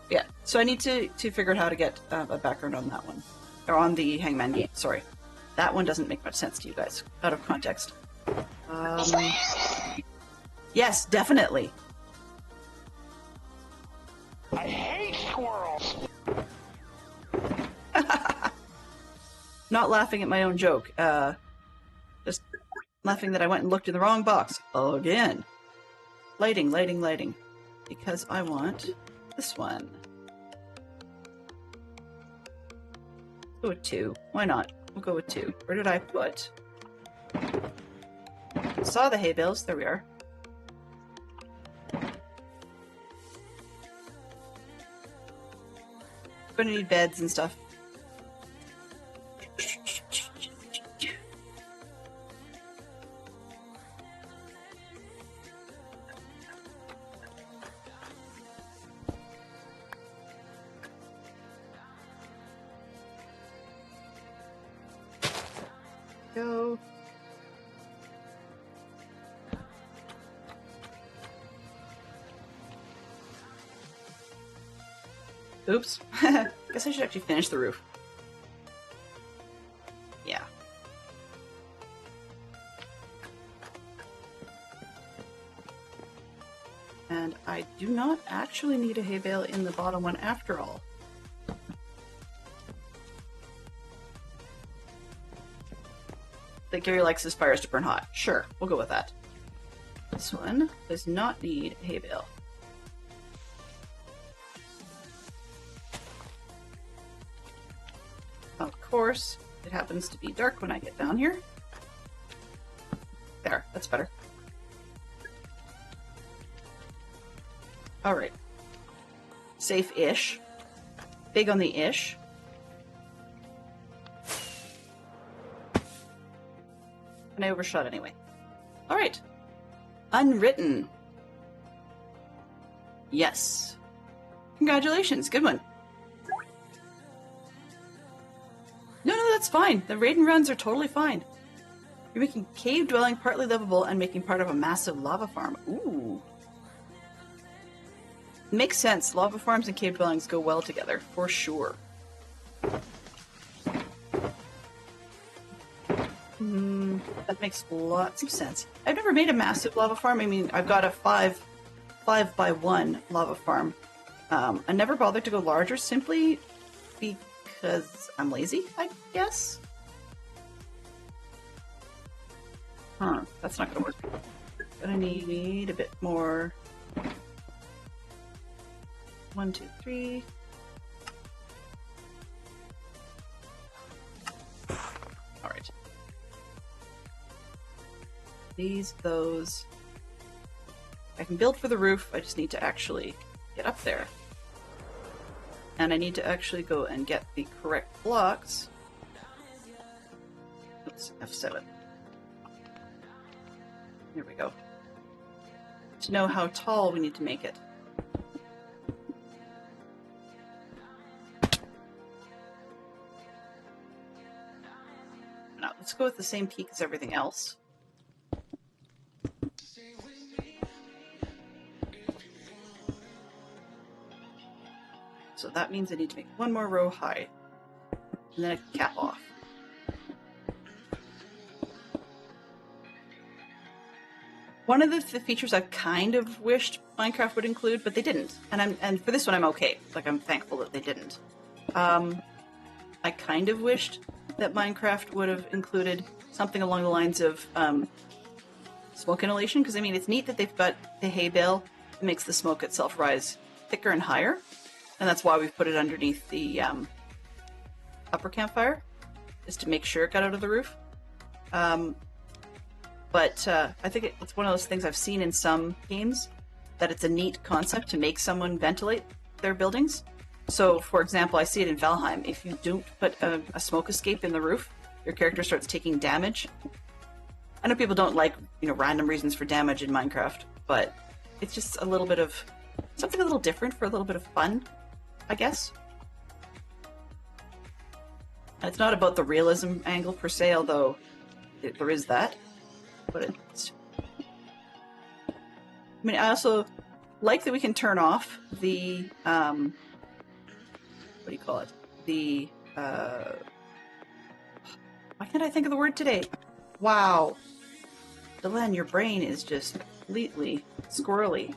Yeah, so I need to figure out how to get a background on that one. Or on the Hangman game, sorry. That one doesn't make much sense to you guys, out of context. Yes, definitely. I hate squirrels. Not laughing at my own joke. Just laughing that I went and looked in the wrong box. Again. Lighting, lighting, lighting. Because I want this one. Go with 2. Why not? We'll go with 2. Where did I put? Saw the hay bales. There we are. We're gonna need beds and stuff. go. Oops. Guess I should actually finish the roof. Yeah. And I do not actually need a hay bale in the bottom one after all. That Gary likes his fires to burn hot. Sure, we'll go with that. This one does not need a hay bale. Of course, it happens to be dark when I get down here. There, that's better. Alright. Safe-ish. Big on the ish. And I overshot anyway. Alright. Unwritten. Yes. Congratulations, good one. No, that's fine. The raid and runs are totally fine. You're making cave dwelling partly livable and making part of a massive lava farm. Ooh. Makes sense. Lava farms and cave dwellings go well together, for sure. That makes lots of sense. I've never made a massive lava farm. I mean, I've got a 5 by 1 lava farm. I never bothered to go larger simply because I'm lazy, I guess. Huh, that's not gonna work. Gonna need a bit more. 1, 2, 3. Alright. Those. I can build for the roof, I just need to actually get up there. And I need to actually go and get the correct blocks. Oops, F7. There we go. To know how tall we need to make it. Now, let's go with the same peak as everything else. So that means I need to make one more row high, and then I can cap off. One of the features I've kind of wished Minecraft would include, but they didn't, and for this one I'm okay. Like, I'm thankful that they didn't. I kind of wished that Minecraft would have included something along the lines of smoke inhalation, because I mean, it's neat that they've got the hay bale that makes the smoke itself rise thicker and higher. And that's why we've put it underneath the upper campfire, is to make sure it got out of the roof. But I think it's one of those things I've seen in some games, that it's a neat concept to make someone ventilate their buildings. So, for example, I see it in Valheim. If you don't put a smoke escape in the roof, your character starts taking damage. I know people don't like, random reasons for damage in Minecraft, but it's just a little bit of something a little different for a little bit of fun, I guess. And it's not about the realism angle per se, although there is that. But it's... I mean, I also like that we can turn off the, what do you call it? The, why can't I think of the word today? Wow. Delenn, your brain is just completely squirrely.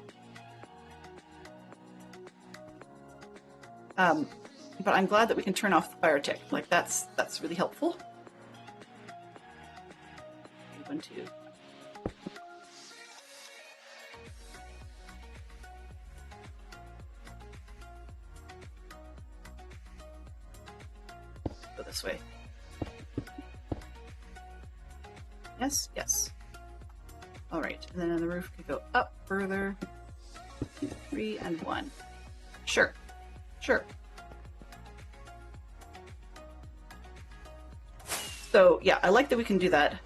But I'm glad that we can turn off the fire tick. Like, that's really helpful. 1, 2. Go this way. Yes, yes. Alright, and then the roof could go up further. 2, 3, and 1. Sure. Sure. So yeah, I like that we can do that.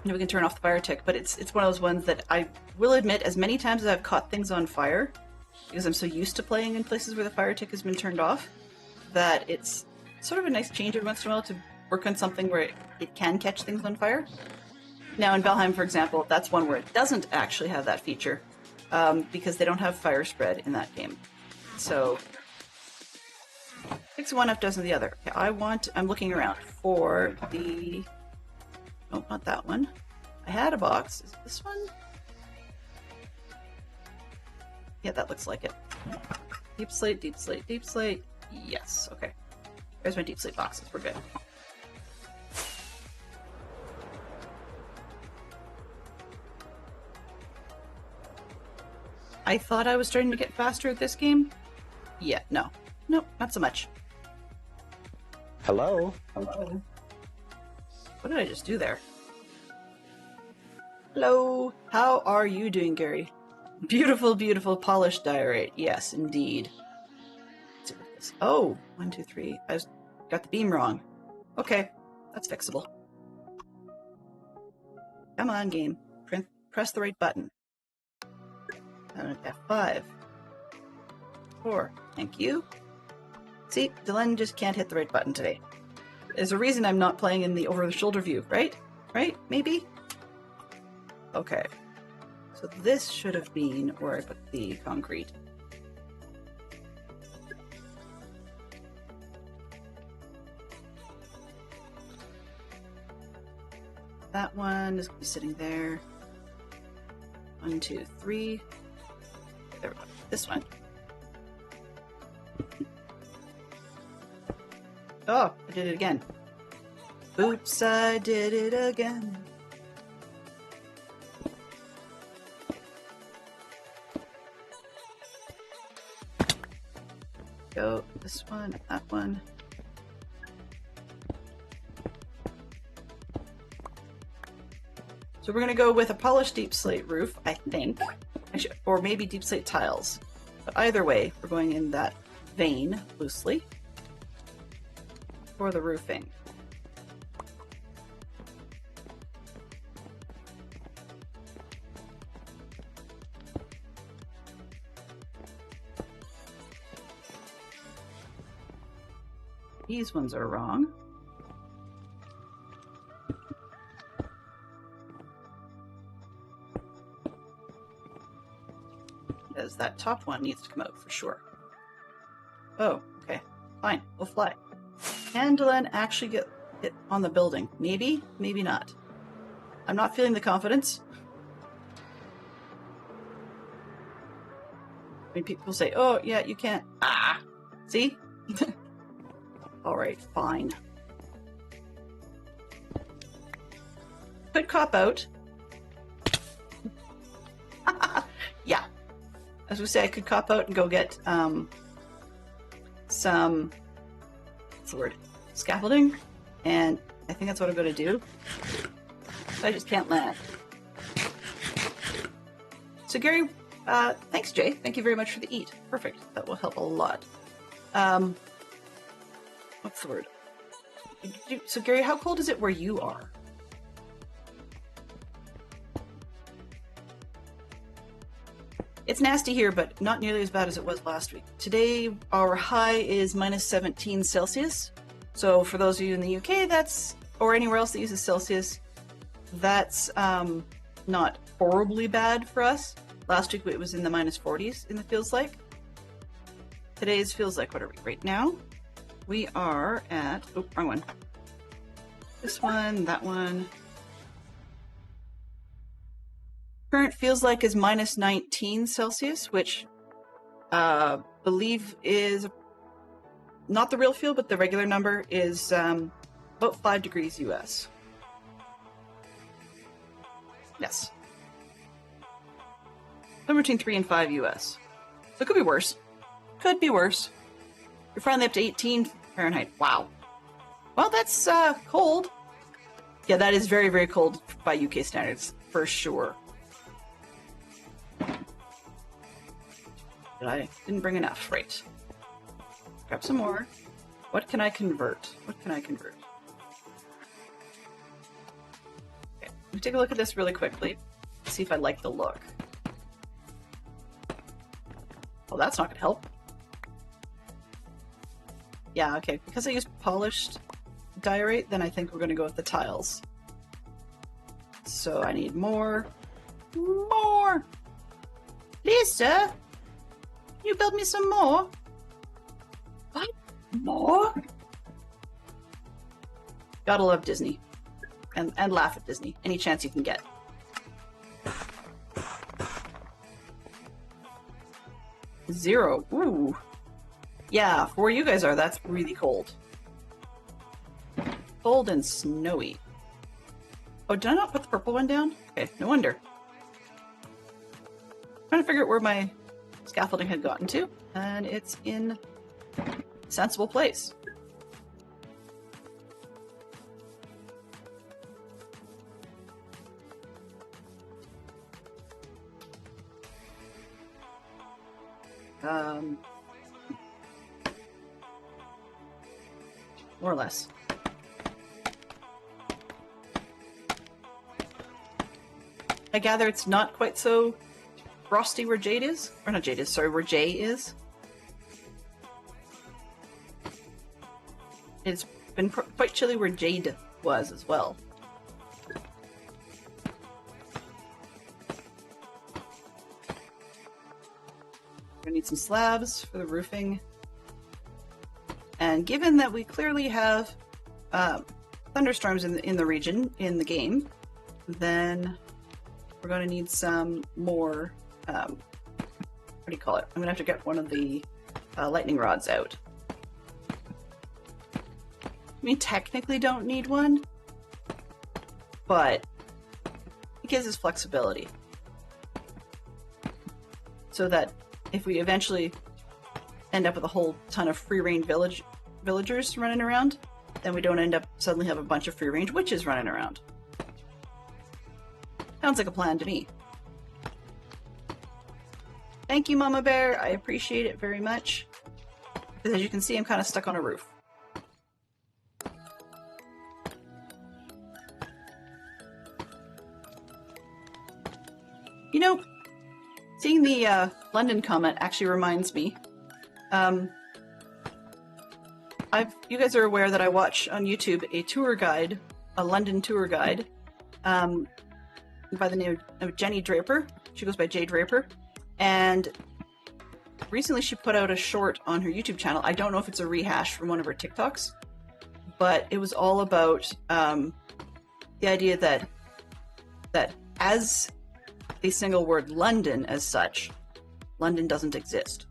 We can turn off the fire tick, but it's one of those ones that I will admit, as many times as I've caught things on fire, because I'm so used to playing in places where the fire tick has been turned off, that it's sort of a nice change every once in a while to work on something where it can catch things on fire. Now in Valheim, for example, that's one where it doesn't actually have that feature because they don't have fire spread in that game. So, fix one, half dozen the other. Okay, I'm looking around for the, no, not that one. I had a box. Is it this one? Yeah, that looks like it. Deep slate, deep slate, deep slate. Yes, okay. There's my deep slate boxes. We're good. I thought I was starting to get faster at this game. Yeah, no. Nope, not so much. Hello? Hello? What did I just do there? Hello? How are you doing, Gary? Beautiful, beautiful, polished diorite. Yes, indeed. Let's see what this is. Oh, 1, 2, 3. I got the beam wrong. Okay, that's fixable. Come on, game. Press the right button. F5. 4. Thank you. See, Dylan just can't hit the right button today. There's a reason I'm not playing in the over-the-shoulder view, right? Right? Maybe? Okay. So this should have been where I put the concrete. That one is going to be sitting there. 1, 2, 3. There we go. This one. Oh, I did it again. Oops, I did it again. Go this one, that one. So we're going to go with a polished deep slate roof, I think. Or maybe deep slate tiles. But either way, we're going in that vein, loosely, for the roofing. These ones are wrong. Because that top one needs to come out for sure. Oh, okay. Fine. We'll fly. Can Delenn actually get hit on the building? Maybe, maybe not. I'm not feeling the confidence. I mean, people say, oh, yeah, you can't. Ah! See? Alright, fine. Could cop out. Yeah. As we say, I could cop out and go get some, what's the word? Scaffolding. And I think that's what I'm going to do. I just can't land. So Gary, thanks Jay. Thank you very much for the eat. Perfect. That will help a lot. What's the word? So Gary, how cold is it where you are? It's nasty here, but not nearly as bad as it was last week. Today, our high is minus 17 Celsius. So for those of you in the UK, that's, or anywhere else that uses Celsius, that's not horribly bad for us. Last week it was in the minus 40s in the feels like. Today's feels like, what are we, right now? We are at, oh, wrong one. This one, that one. Current feels like is minus 19 Celsius, which believe is not the real feel, but the regular number is about 5 degrees US. Yes. Somewhere between 3 and 5 US. So it could be worse. Could be worse. You're finally up to 18 Fahrenheit. Wow. Well, that's cold. Yeah, that is very, very cold by UK standards, for sure. I didn't bring enough. Right. Grab some more. What can I convert? What can I convert? Okay, let me take a look at this really quickly. See if I like the look. Well, that's not going to help. Yeah, okay. Because I used polished diorite, then I think we're going to go with the tiles. So I need more. More! Lisa! You build me some more? What? More? Gotta love Disney. And laugh at Disney. Any chance you can get. Zero. Ooh. Yeah, for where you guys are, that's really cold. Cold and snowy. Oh, did I not put the purple one down? Okay, no wonder. Trying to figure out where my scaffolding had gotten to, and it's in a sensible place. More or less. I gather it's not quite so frosty where Jade is. Or not Jade is, sorry, where Jay is. It's been quite chilly where Jade was as well. We're gonna need some slabs for the roofing. And given that we clearly have thunderstorms in the region, in the game, then we're going to need some more, what do you call it? I'm going to have to get one of the lightning rods out. I mean, technically don't need one, but it gives us flexibility. So that if we eventually end up with a whole ton of free-range villagers running around, then we don't end up suddenly have a bunch of free-range witches running around. Sounds like a plan to me. Thank you, Mama Bear. I appreciate it very much. Because as you can see, I'm kind of stuck on a roof. You know, seeing the London comment actually reminds me. You guys are aware that I watch on YouTube a tour guide, a London tour guide, by the name of Jenny Draper. She goes by Jay Draper. And recently she put out a short on her YouTube channel. I don't know if it's a rehash from one of her TikToks, but it was all about the idea that as a single word, London as such, London doesn't exist.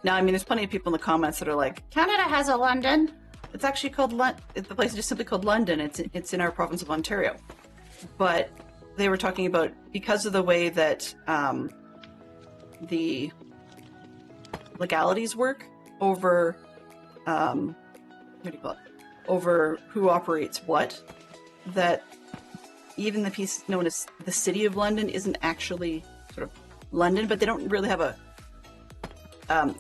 Now, I mean, there's plenty of people in the comments that are like, Canada has a London. It's actually called the place is just simply called London. It's in our province of Ontario. But they were talking about, because of the way that the legalities work over, what do you call it? Over who operates what, that even the piece known as the City of London isn't actually sort of London, but they don't really have a,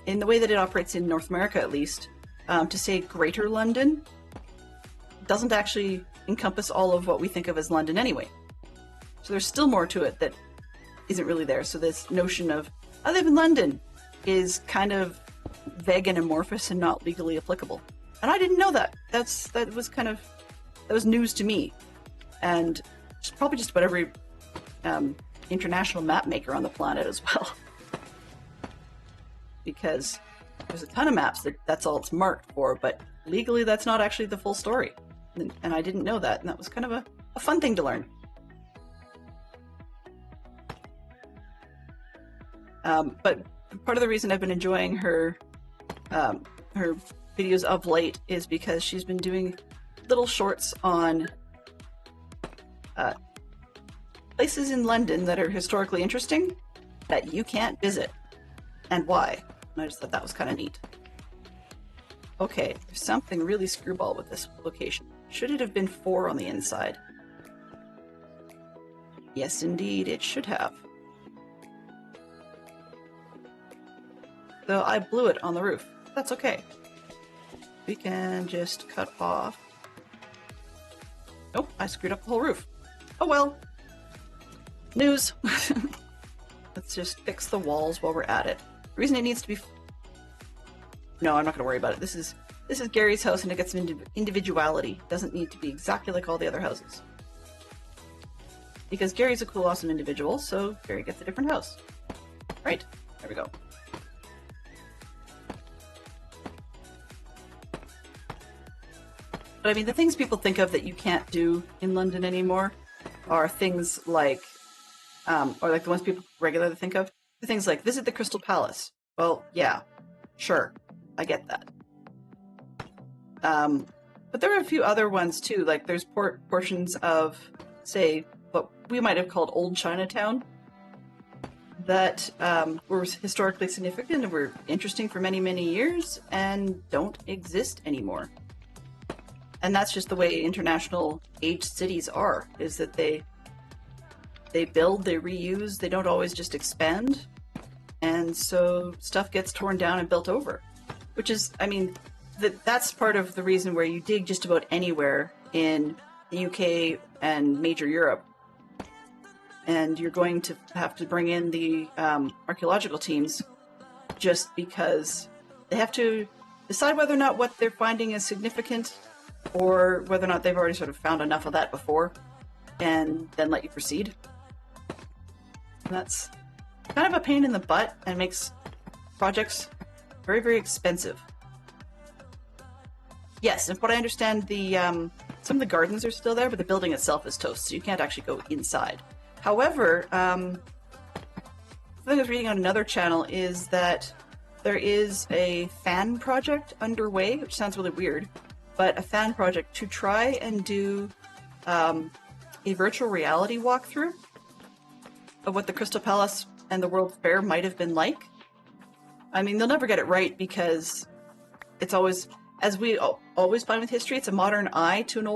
in the way that it operates in North America at least, to say Greater London doesn't actually encompass all of what we think of as London anyway. So there's still more to it that isn't really there. So this notion of, I live in London, is kind of vague and amorphous and not legally applicable. And I didn't know that. That was news to me. And it's probably just about every international map maker on the planet as well. Because there's a ton of maps that's all it's marked for, but legally that's not actually the full story. And I didn't know that, and that was kind of a fun thing to learn. But part of the reason I've been enjoying her videos of late is because she's been doing little shorts on places in London that are historically interesting that you can't visit, and why. And I just thought that was kind of neat. Okay, there's something really screwball with this location. Should it have been 4 on the inside? Yes, indeed, it should have. Though I blew it on the roof. That's okay. We can just cut off. Nope, I screwed up the whole roof. Oh well. News. Let's just fix the walls while we're at it. The reason it needs to be... No, I'm not going to worry about it. This is This is Gary's house and it gets some individuality. It doesn't need to be exactly like all the other houses. Because Gary's a cool, awesome individual, so Gary gets a different house. Right, there we go. But I mean, the things people think of that you can't do in London anymore are things like, or like the ones people regularly think of, the things like visit the Crystal Palace. Well, yeah, sure, I get that. But there are a few other ones too, like there's portions of, say, what we might have called Old Chinatown that were historically significant and were interesting for many, many years and don't exist anymore. And that's just the way international aged cities are, is that they build, they reuse, they don't always just expand. And so stuff gets torn down and built over, which is, I mean, that's part of the reason where you dig just about anywhere in the UK and major Europe. And you're going to have to bring in the archaeological teams just because they have to decide whether or not what they're finding is significant or whether or not they've already sort of found enough of that before and then let you proceed. And that's kind of a pain in the butt and makes projects very, very expensive. Yes, and what I understand, the some of the gardens are still there, but the building itself is toast, so you can't actually go inside. However, the thing I was reading on another channel is that there is a fan project underway, which sounds really weird, but a fan project to try and do a virtual reality walkthrough of what the Crystal Palace and the World's Fair might have been like. I mean, they'll never get it right because it's always, as we always find with history, it's a modern eye to an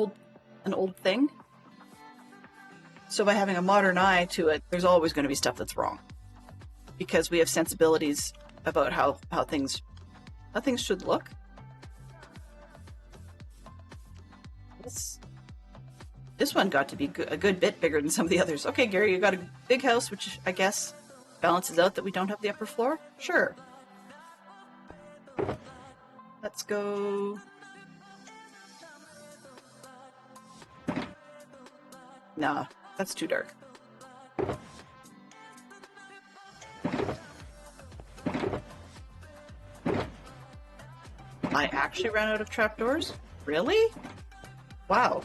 old thing. So by having a modern eye to it, there's always going to be stuff that's wrong because we have sensibilities about how things should look. This one got to be a good bit bigger than some of the others. Okay, Gary, you got a big house, which I guess balances out that we don't have the upper floor? Sure. Let's go... Nah, that's too dark. I actually ran out of trapdoors? Really? Wow.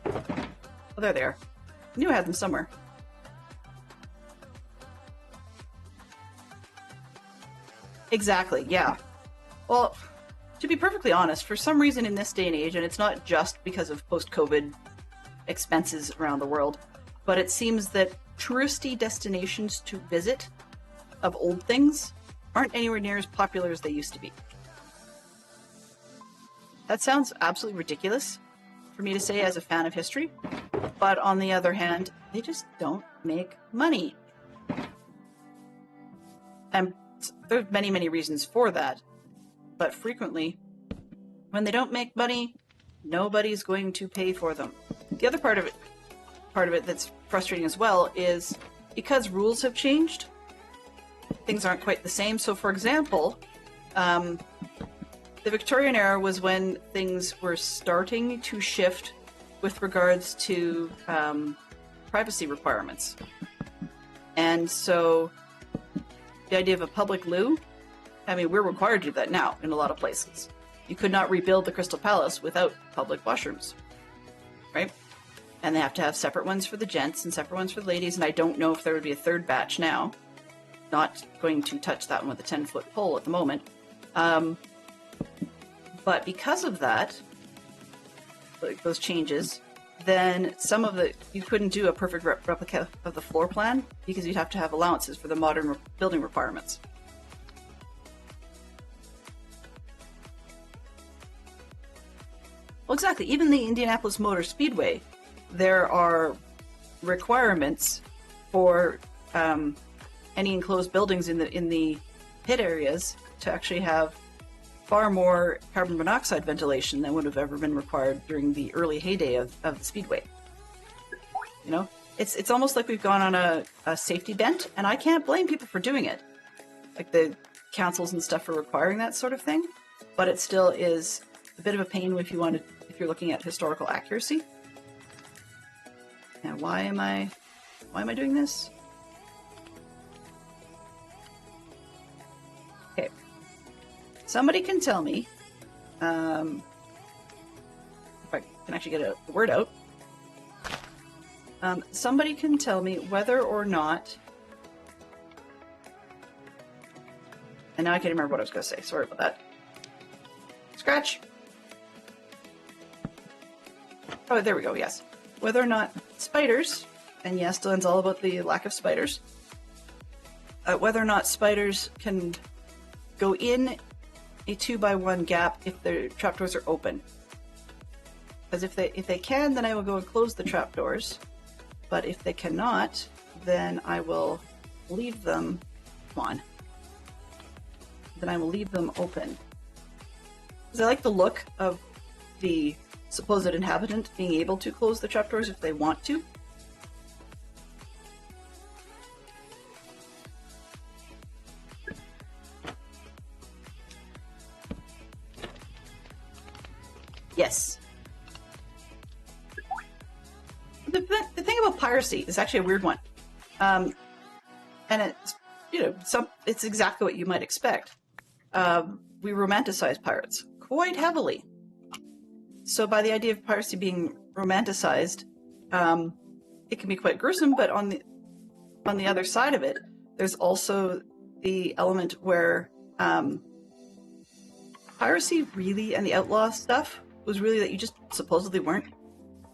Oh, there they are. I knew I had them somewhere. Exactly, yeah. Well, to be perfectly honest, for some reason in this day and age, and it's not just because of post-COVID expenses around the world, but it seems that touristy destinations to visit of old things aren't anywhere near as popular as they used to be. That sounds absolutely ridiculous for me to say as a fan of history, but on the other hand, they just don't make money. And there's many, many reasons for that, but frequently, when they don't make money, nobody's going to pay for them. The other part of it that's frustrating as well is because rules have changed, things aren't quite the same. So for example, the Victorian era was when things were starting to shift with regards to privacy requirements. And so the idea of a public loo, I mean, we're required to do that now in a lot of places. You could not rebuild the Crystal Palace without public washrooms, right? And they have to have separate ones for the gents and separate ones for the ladies, and I don't know if there would be a third batch now. Not going to touch that one with a 10-foot pole at the moment. But because of that, like those changes, then some of you couldn't do a perfect replica of the floor plan because you'd have to have allowances for the modern building requirements. Well, exactly. Even the Indianapolis Motor Speedway, there are requirements for any enclosed buildings in the pit areas to actually have far more carbon monoxide ventilation than would have ever been required during the early heyday of the speedway. You know, it's almost like we've gone on a safety bent, and I can't blame people for doing it. Like the councils and stuff for requiring that sort of thing, but it still is a bit of a pain if you're looking at historical accuracy. And why am I doing this? Okay. Somebody can tell me, if I can actually get the word out. Somebody can tell me whether or not, and now I can't remember what I was going to say. Sorry about that. Scratch. Oh, there we go. Yes. Whether or not spiders, and yes, Dylan's all about the lack of spiders. Whether or not spiders can go in a 2x1 gap if the trapdoors are open. Because if they can, then I will go and close the trapdoors. But if they cannot, then I will leave them. Come on. Then I will leave them open. Because I like the look of the supposed inhabitant being able to close the trapdoors if they want to. Yes. The thing about piracy is actually a weird one. And it's, it's exactly what you might expect. We romanticize pirates quite heavily. So by the idea of piracy being romanticized, it can be quite gruesome, but on the other side of it, there's also the element where piracy really, and the outlaw stuff, was really that you just supposedly weren't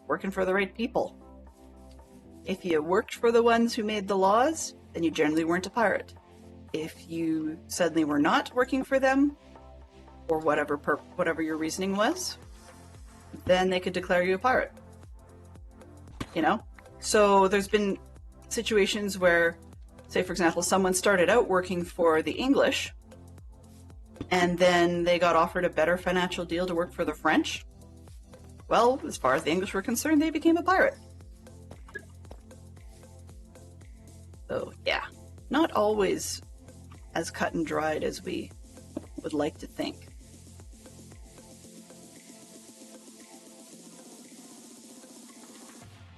working for the right people. If you worked for the ones who made the laws, then you generally weren't a pirate. If you suddenly were not working for them, or whatever your reasoning was, then they could declare you a pirate. So there's been situations where, say for example, someone started out working for the English, and then they got offered a better financial deal to work for the French. Well, as far as the English were concerned, they became a pirate. So yeah, not always as cut and dried as we would like to think.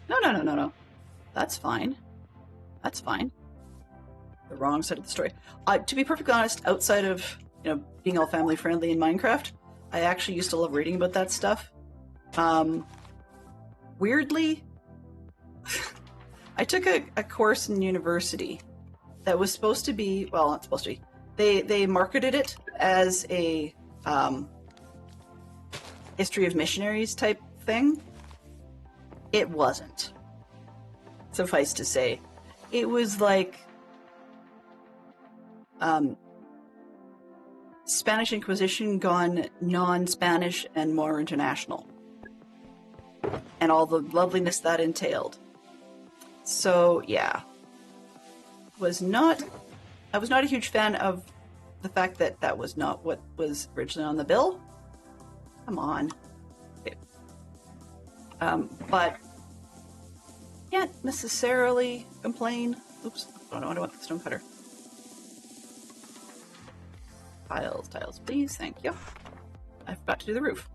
No. That's fine. That's fine. The wrong side of the story. To be perfectly honest, outside of being all family friendly in Minecraft, I actually used to love reading about that stuff. Weirdly, I took a course in university that was supposed to be, well, not supposed to be. They marketed it as a history of missionaries type thing. It wasn't. Suffice to say, it was like Spanish Inquisition gone non-Spanish and more international, and all the loveliness that entailed. So yeah, I was not a huge fan of the fact that that was not what was originally on the bill. Come on. Okay. But can't necessarily complain. Oops, oh no, I don't want the stone cutter. Tiles, please, thank you. I forgot to do the roof.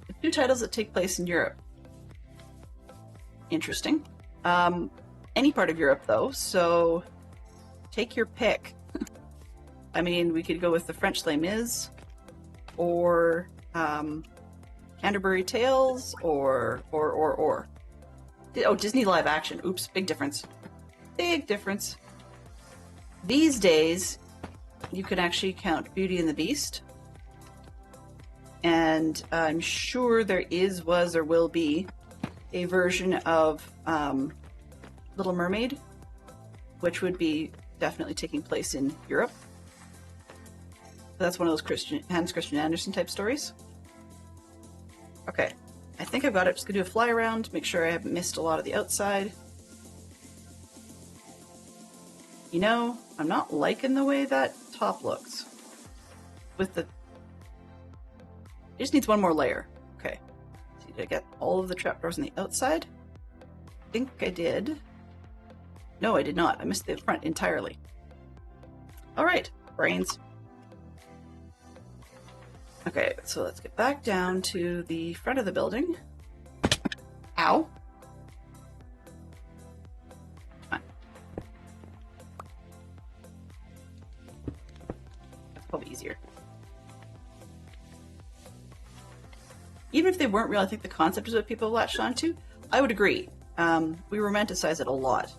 The 2 titles that take place in Europe. Interesting. Any part of Europe though, so take your pick. I mean, we could go with the French Les Mis, or Canterbury Tales, or. Oh, Disney live action. Oops, big difference. Big difference. These days, you can actually count Beauty and the Beast. And I'm sure there was, or will be a version of Little Mermaid, which would be definitely taking place in Europe. That's one of those Hans Christian Andersen type stories. Okay, I think I've got it. Just gonna do a fly around, make sure I haven't missed a lot of the outside. I'm not liking the way that top looks. It just needs one more layer. Okay, so did I get all of the trapdoors on the outside? I think I did. No, I did not. I missed the front entirely. All right, brains. Okay, so let's get back down to the front of the building. Ow. Fine. That's probably easier. Even if they weren't real, I think the concept is what people latched onto. I would agree. We romanticize it a lot.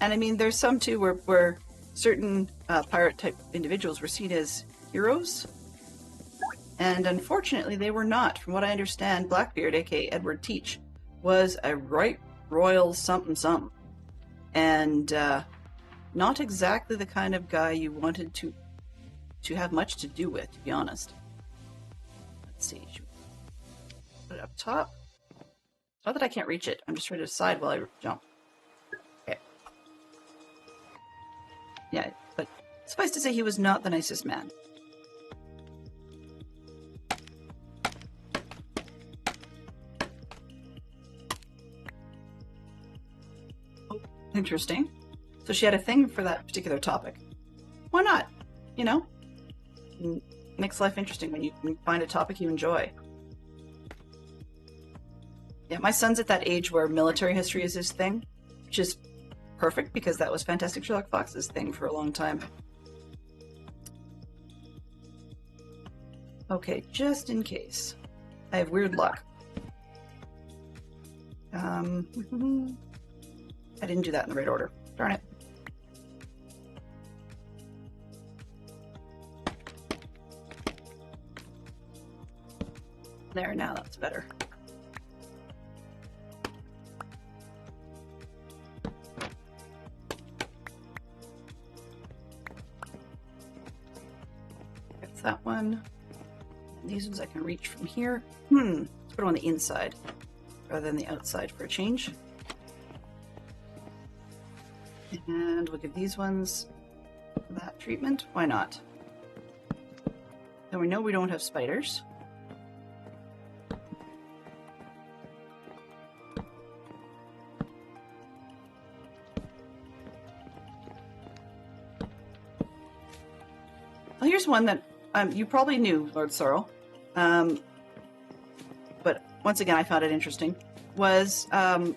And I mean, there's some too where certain pirate type individuals were seen as heroes. And unfortunately, they were not. From what I understand, Blackbeard, aka Edward Teach, was a right royal something something. And not exactly the kind of guy you wanted to have much to do with, to be honest. Let's see. Should we put it up top? Not that I can't reach it. I'm just trying to decide while I jump. Okay. Yeah, but suffice to say, he was not the nicest man. Oh, interesting. So she had a thing for that particular topic. Why not? You know? Makes life interesting when you find a topic you enjoy. Yeah, my son's at that age where military history is his thing, which is perfect because that was Fantastic Sherlock Fox's thing for a long time. Okay, just in case. I have weird luck. I didn't do that in the right order. Darn it. There, now that's better. That's that one. And these ones I can reach from here. Let's put them on the inside rather than the outside for a change. And we'll give these ones that treatment. Why not? Then we know we don't have spiders. Well, here's one that you probably knew, Lord Sorrel, but once again I found it interesting. Was I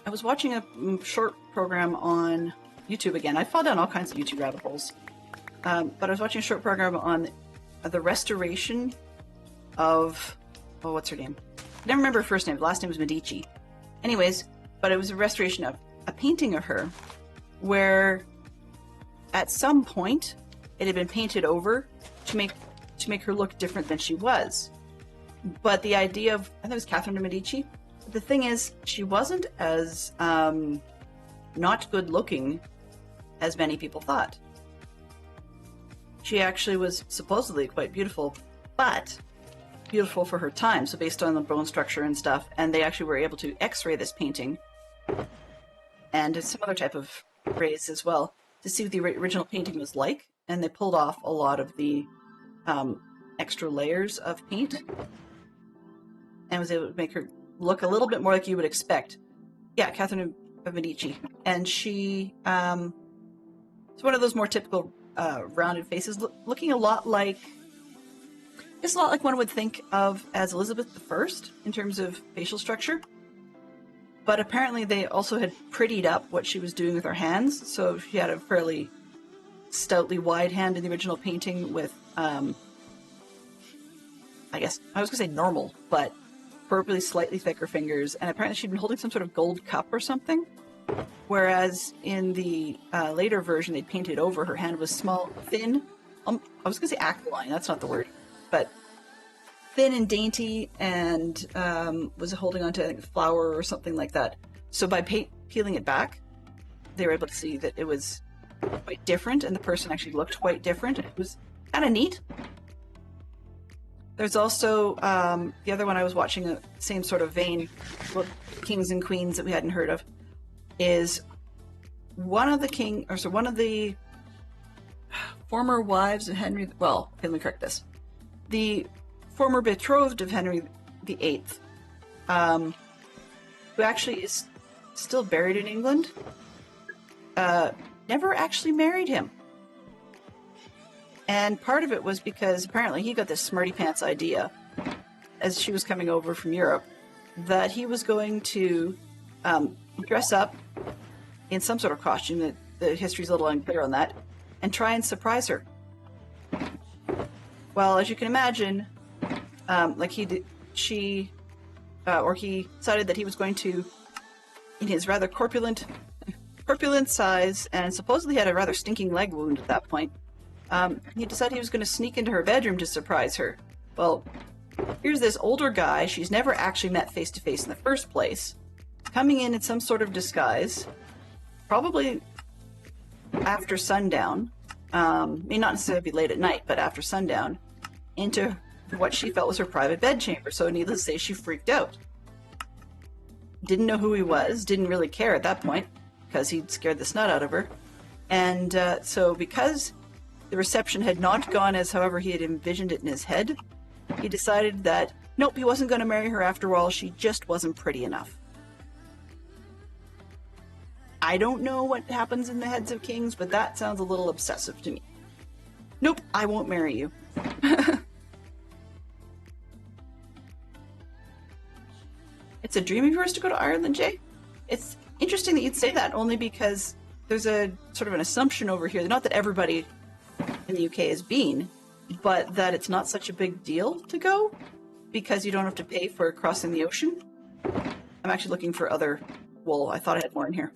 was watching a short program on YouTube again. I fall down all kinds of YouTube rabbit holes, but I was watching a short program on the restoration of what's her name? I never remember her first name. The last name was Medici. Anyways, but it was a restoration of a painting of her, where at some point it had been painted over to make her look different than she was. But the idea of, I think it was Catherine de Medici. The thing is, she wasn't as not good looking as many people thought. She actually was supposedly quite beautiful, but beautiful for her time. So based on the bone structure and stuff, and they actually were able to X-ray this painting and some other type of rays as well to see what the original painting was like. And they pulled off a lot of the extra layers of paint and was able to make her look a little bit more like you would expect. Yeah, Catherine of Medici. And she it's one of those more typical rounded faces, looking a lot like, it's a lot like one would think of as Elizabeth I in terms of facial structure. But apparently they also had prettied up what she was doing with her hands, so she had a fairly stoutly wide hand in the original painting with, I guess, I was going to say normal, but probably slightly thicker fingers, and apparently she'd been holding some sort of gold cup or something, whereas in the later version they painted over, her hand was small, thin, I was going to say aquiline, that's not the word, but thin and dainty, and was holding onto, I think, flour or something like that. So by peeling it back, they were able to see that it was quite different, and the person actually looked quite different. It was kind of neat. There's also the other one I was watching, the same sort of vein, kings and queens that we hadn't heard of, is one of the former wives of Henry. Well, let me correct this: the former betrothed of Henry VIII, who actually is still buried in England. never actually married him. And part of it was because apparently he got this smarty pants idea as she was coming over from Europe that he was going to dress up in some sort of costume, that the history's a little unclear on that, and try and surprise her. Well, as you can imagine, he decided that he was going to, in his rather corpulent size, and supposedly had a rather stinking leg wound at that point, he decided he was going to sneak into her bedroom to surprise her. Well, here's this older guy she's never actually met face to face in the first place, coming in some sort of disguise, probably after sundown, may not necessarily be late at night, but after sundown, into what she felt was her private bedchamber. So needless to say, she freaked out. Didn't know who he was, didn't really care at that point, because he'd scared the snot out of her. And so because the reception had not gone as however he had envisioned it in his head, he decided that, nope, he wasn't going to marry her after all, she just wasn't pretty enough. I don't know what happens in the heads of kings, but that sounds a little obsessive to me. Nope, I won't marry you. It's a dream of yours to go to Ireland, Jay? It's interesting that you'd say that, only because there's a sort of an assumption over here, not that everybody in the UK has been, but that it's not such a big deal to go because you don't have to pay for crossing the ocean. I'm actually looking for other wool. I thought I had more in here.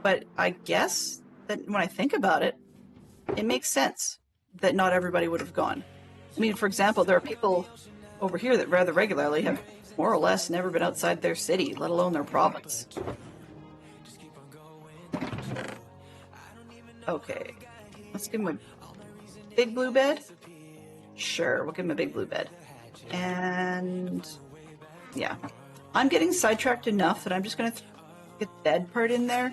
But I guess that when I think about it, it makes sense that not everybody would have gone. I mean, for example, there are people over here that rather regularly have more or less never been outside their city, let alone their province. Okay, let's give him a big blue bed. Sure, we'll give him a big blue bed. And yeah, I'm getting sidetracked enough that I'm just going to get the bed part in there,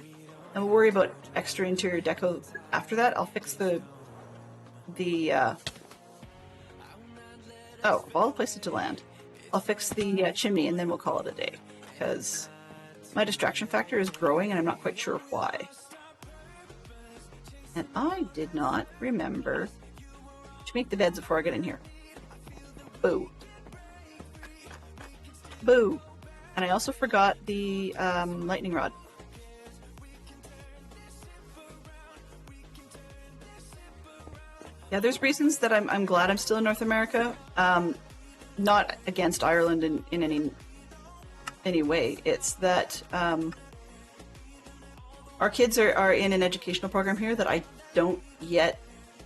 and we'll worry about extra interior deco after that. I'll fix the oh, of all the places to land, I'll fix the chimney, and then we'll call it a day, because my distraction factor is growing and I'm not quite sure why. And I did not remember to make the beds before I get in here. Boo. Boo. And I also forgot the lightning rod. Yeah, there's reasons that I'm glad I'm still in North America. Not against Ireland in any way. It's that our kids are in an educational program here that I don't yet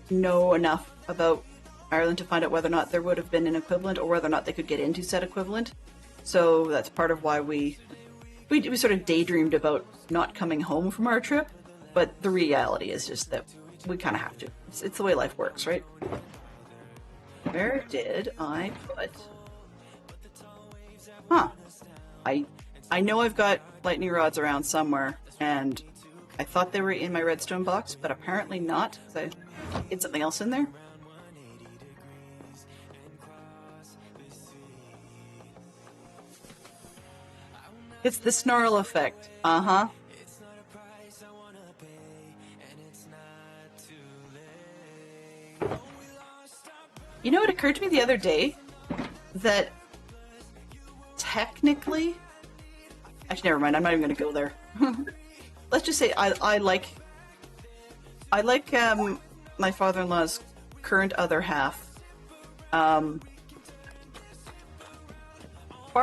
know enough about Ireland to find out whether or not there would have been an equivalent or whether or not they could get into said equivalent. So that's part of why we sort of daydreamed about not coming home from our trip, but the reality is just that we kind of have to. It's the way life works, right? Where did I put... Huh. I know I've got lightning rods around somewhere, and I thought they were in my redstone box, but apparently not, because I hid something else in there. It's the snarl effect. Uh-huh. You know, it occurred to me the other day that technically... Actually, never mind. I'm not even going to go there. Let's just say I like my father-in-law's current other half far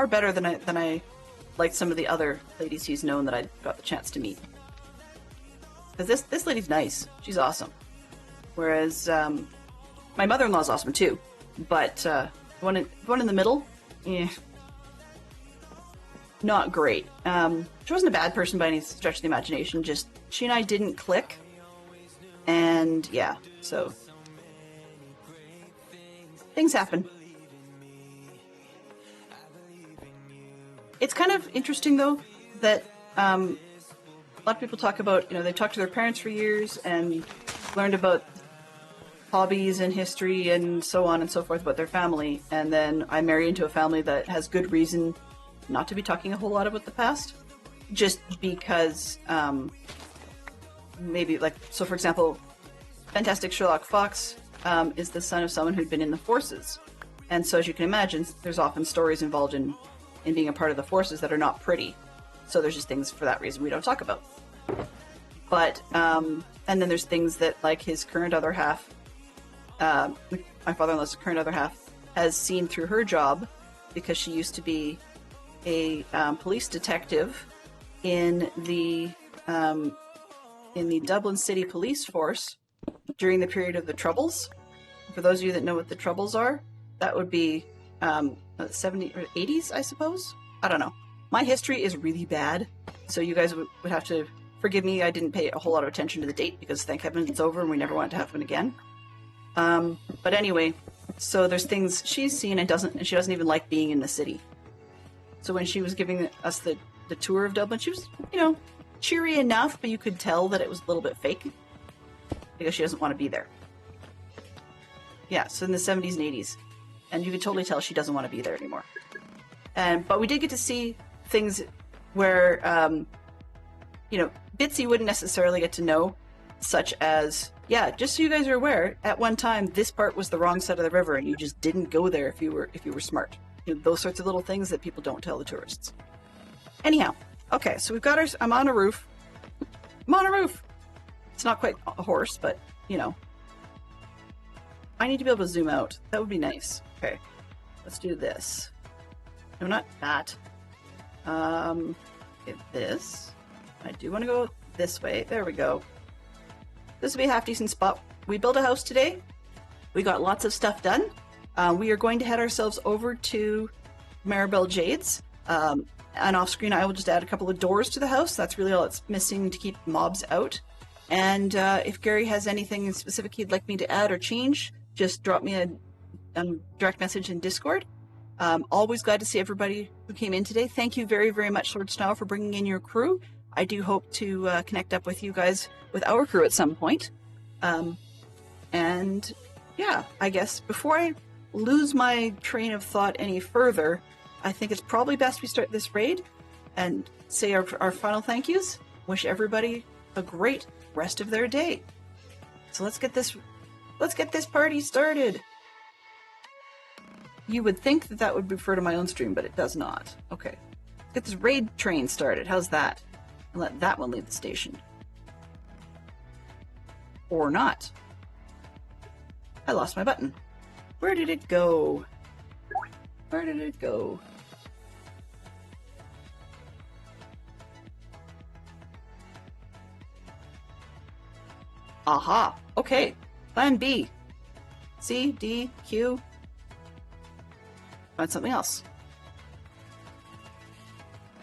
better than I like some of the other ladies he's known that I got the chance to meet. Because this lady's nice. She's awesome. Whereas my mother-in-law's awesome too. But the one in the middle, not great. She wasn't a bad person by any stretch of the imagination, just she and I didn't click. And yeah, so things happen. It's kind of interesting though that a lot of people talk about, they talked to their parents for years and learned about hobbies and history and so on and so forth about their family, and then I marry into a family that has good reason not to be talking a whole lot about the past. just because maybe, like, so for example, Fantastic Sherlock Fox is the son of someone who'd been in the forces. And so as you can imagine, there's often stories involved in being a part of the forces that are not pretty. So there's just things for that reason we don't talk about. But, and then there's things that, like, his current other half, my father-in-law's current other half, has seen through her job, because she used to be a police detective in the Dublin City Police Force during the period of the Troubles. For those of you that know what the Troubles are, that would be 70s or 80s, I suppose? I don't know. My history is really bad, so you guys would have to forgive me. I didn't pay a whole lot of attention to the date, because thank heaven it's over and we never want it to happen again. But anyway, so there's things she's seen and she doesn't even like being in the city. So when she was giving us the tour of Dublin, she was, you know, cheery enough, but you could tell that it was a little bit fake, because she doesn't want to be there. Yeah, so in the 70s and 80s. And you could totally tell she doesn't want to be there anymore. But we did get to see things where, you know, bits you wouldn't necessarily get to know, such as, yeah, just so you guys are aware, at one time this part was the wrong side of the river and you just didn't go there if you were smart. You know, those sorts of little things that people don't tell the tourists. Anyhow, okay, so we've got I'm on a roof. I'm on a roof! It's not quite a horse, but, you know. I need to be able to zoom out. That would be nice. Okay, let's do this. No, not that. Okay, this. I do want to go this way. There we go. This will be a half-decent spot. We built a house today. We got lots of stuff done. We are going to head ourselves over to Maribel Jade's. And off-screen, I will just add a couple of doors to the house. That's really all it's missing to keep mobs out. And if Gary has anything specific he'd like me to add or change, just drop me a direct message in Discord. Always glad to see everybody who came in today. Thank you very, very much, Lord Snarl, for bringing in your crew. I do hope to connect up with you guys, with our crew at some point. And yeah, I guess before I lose my train of thought any further, I think it's probably best we start this raid and say our final thank yous. Wish everybody a great rest of their day. So let's get this party started. You would think that would refer to my own stream, but it does not. Okay. Let's get this raid train started. How's that? And let that one leave the station. Or not. I lost my button. Where did it go? Where did it go? Aha! Okay. Plan B. C, D, Q. Find something else.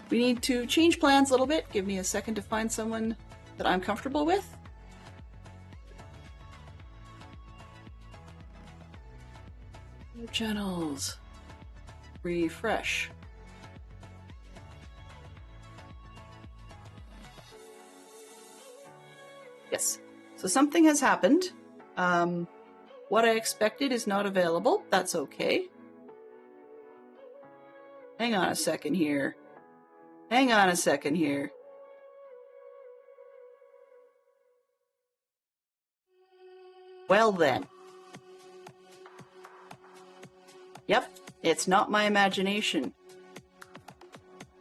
We need to change plans a little bit. Give me a second to find someone that I'm comfortable with. New channels. Refresh. Yes. So something has happened. What I expected is not available. That's okay. Hang on a second here. Hang on a second here. Well then. Yep, it's not my imagination.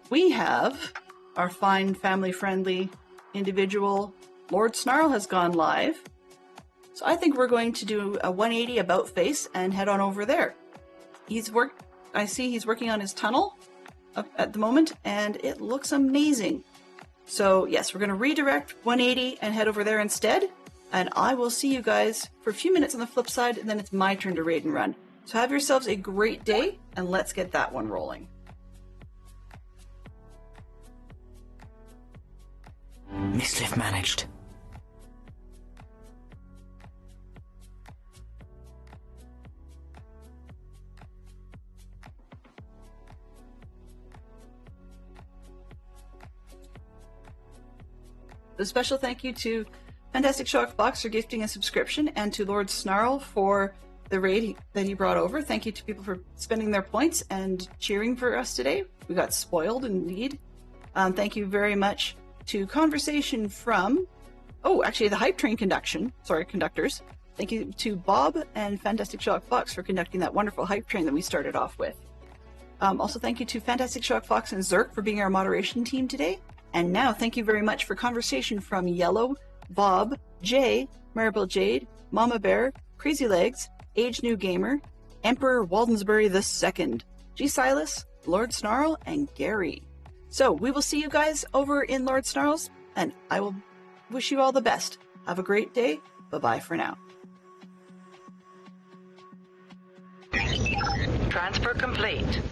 We have our fine family-friendly individual, Lord Snarl, has gone live. So I think we're going to do a 180 about face and head on over there. I see he's working on his tunnel at the moment, and it looks amazing. So yes, we're going to redirect 180 and head over there instead. And I will see you guys for a few minutes on the flip side, and then it's my turn to raid and run. So have yourselves a great day, and let's get that one rolling. Mischief managed. A special thank you to Fantastic Sherlock Fox for gifting a subscription, and to Lord Snarl for the raid that he brought over. Thank you to people for spending their points and cheering for us today. We got spoiled indeed. Thank you very much to Conversation from, the Hype Train conductors. Thank you to Bob and Fantastic Sherlock Fox for conducting that wonderful Hype Train that we started off with. Also, thank you to Fantastic Sherlock Fox and Zerk for being our moderation team today. And now, thank you very much for Conversation from Yellow, Bob, Jay, Maribel Jade, Mama Bear, Crazy Legs, Age New Gamer, Emperor Waldensbury II, G. Silas, Lord Snarl, and Gary. So, we will see you guys over in Lord Snarl's, and I will wish you all the best. Have a great day. Bye-bye for now. Transfer complete.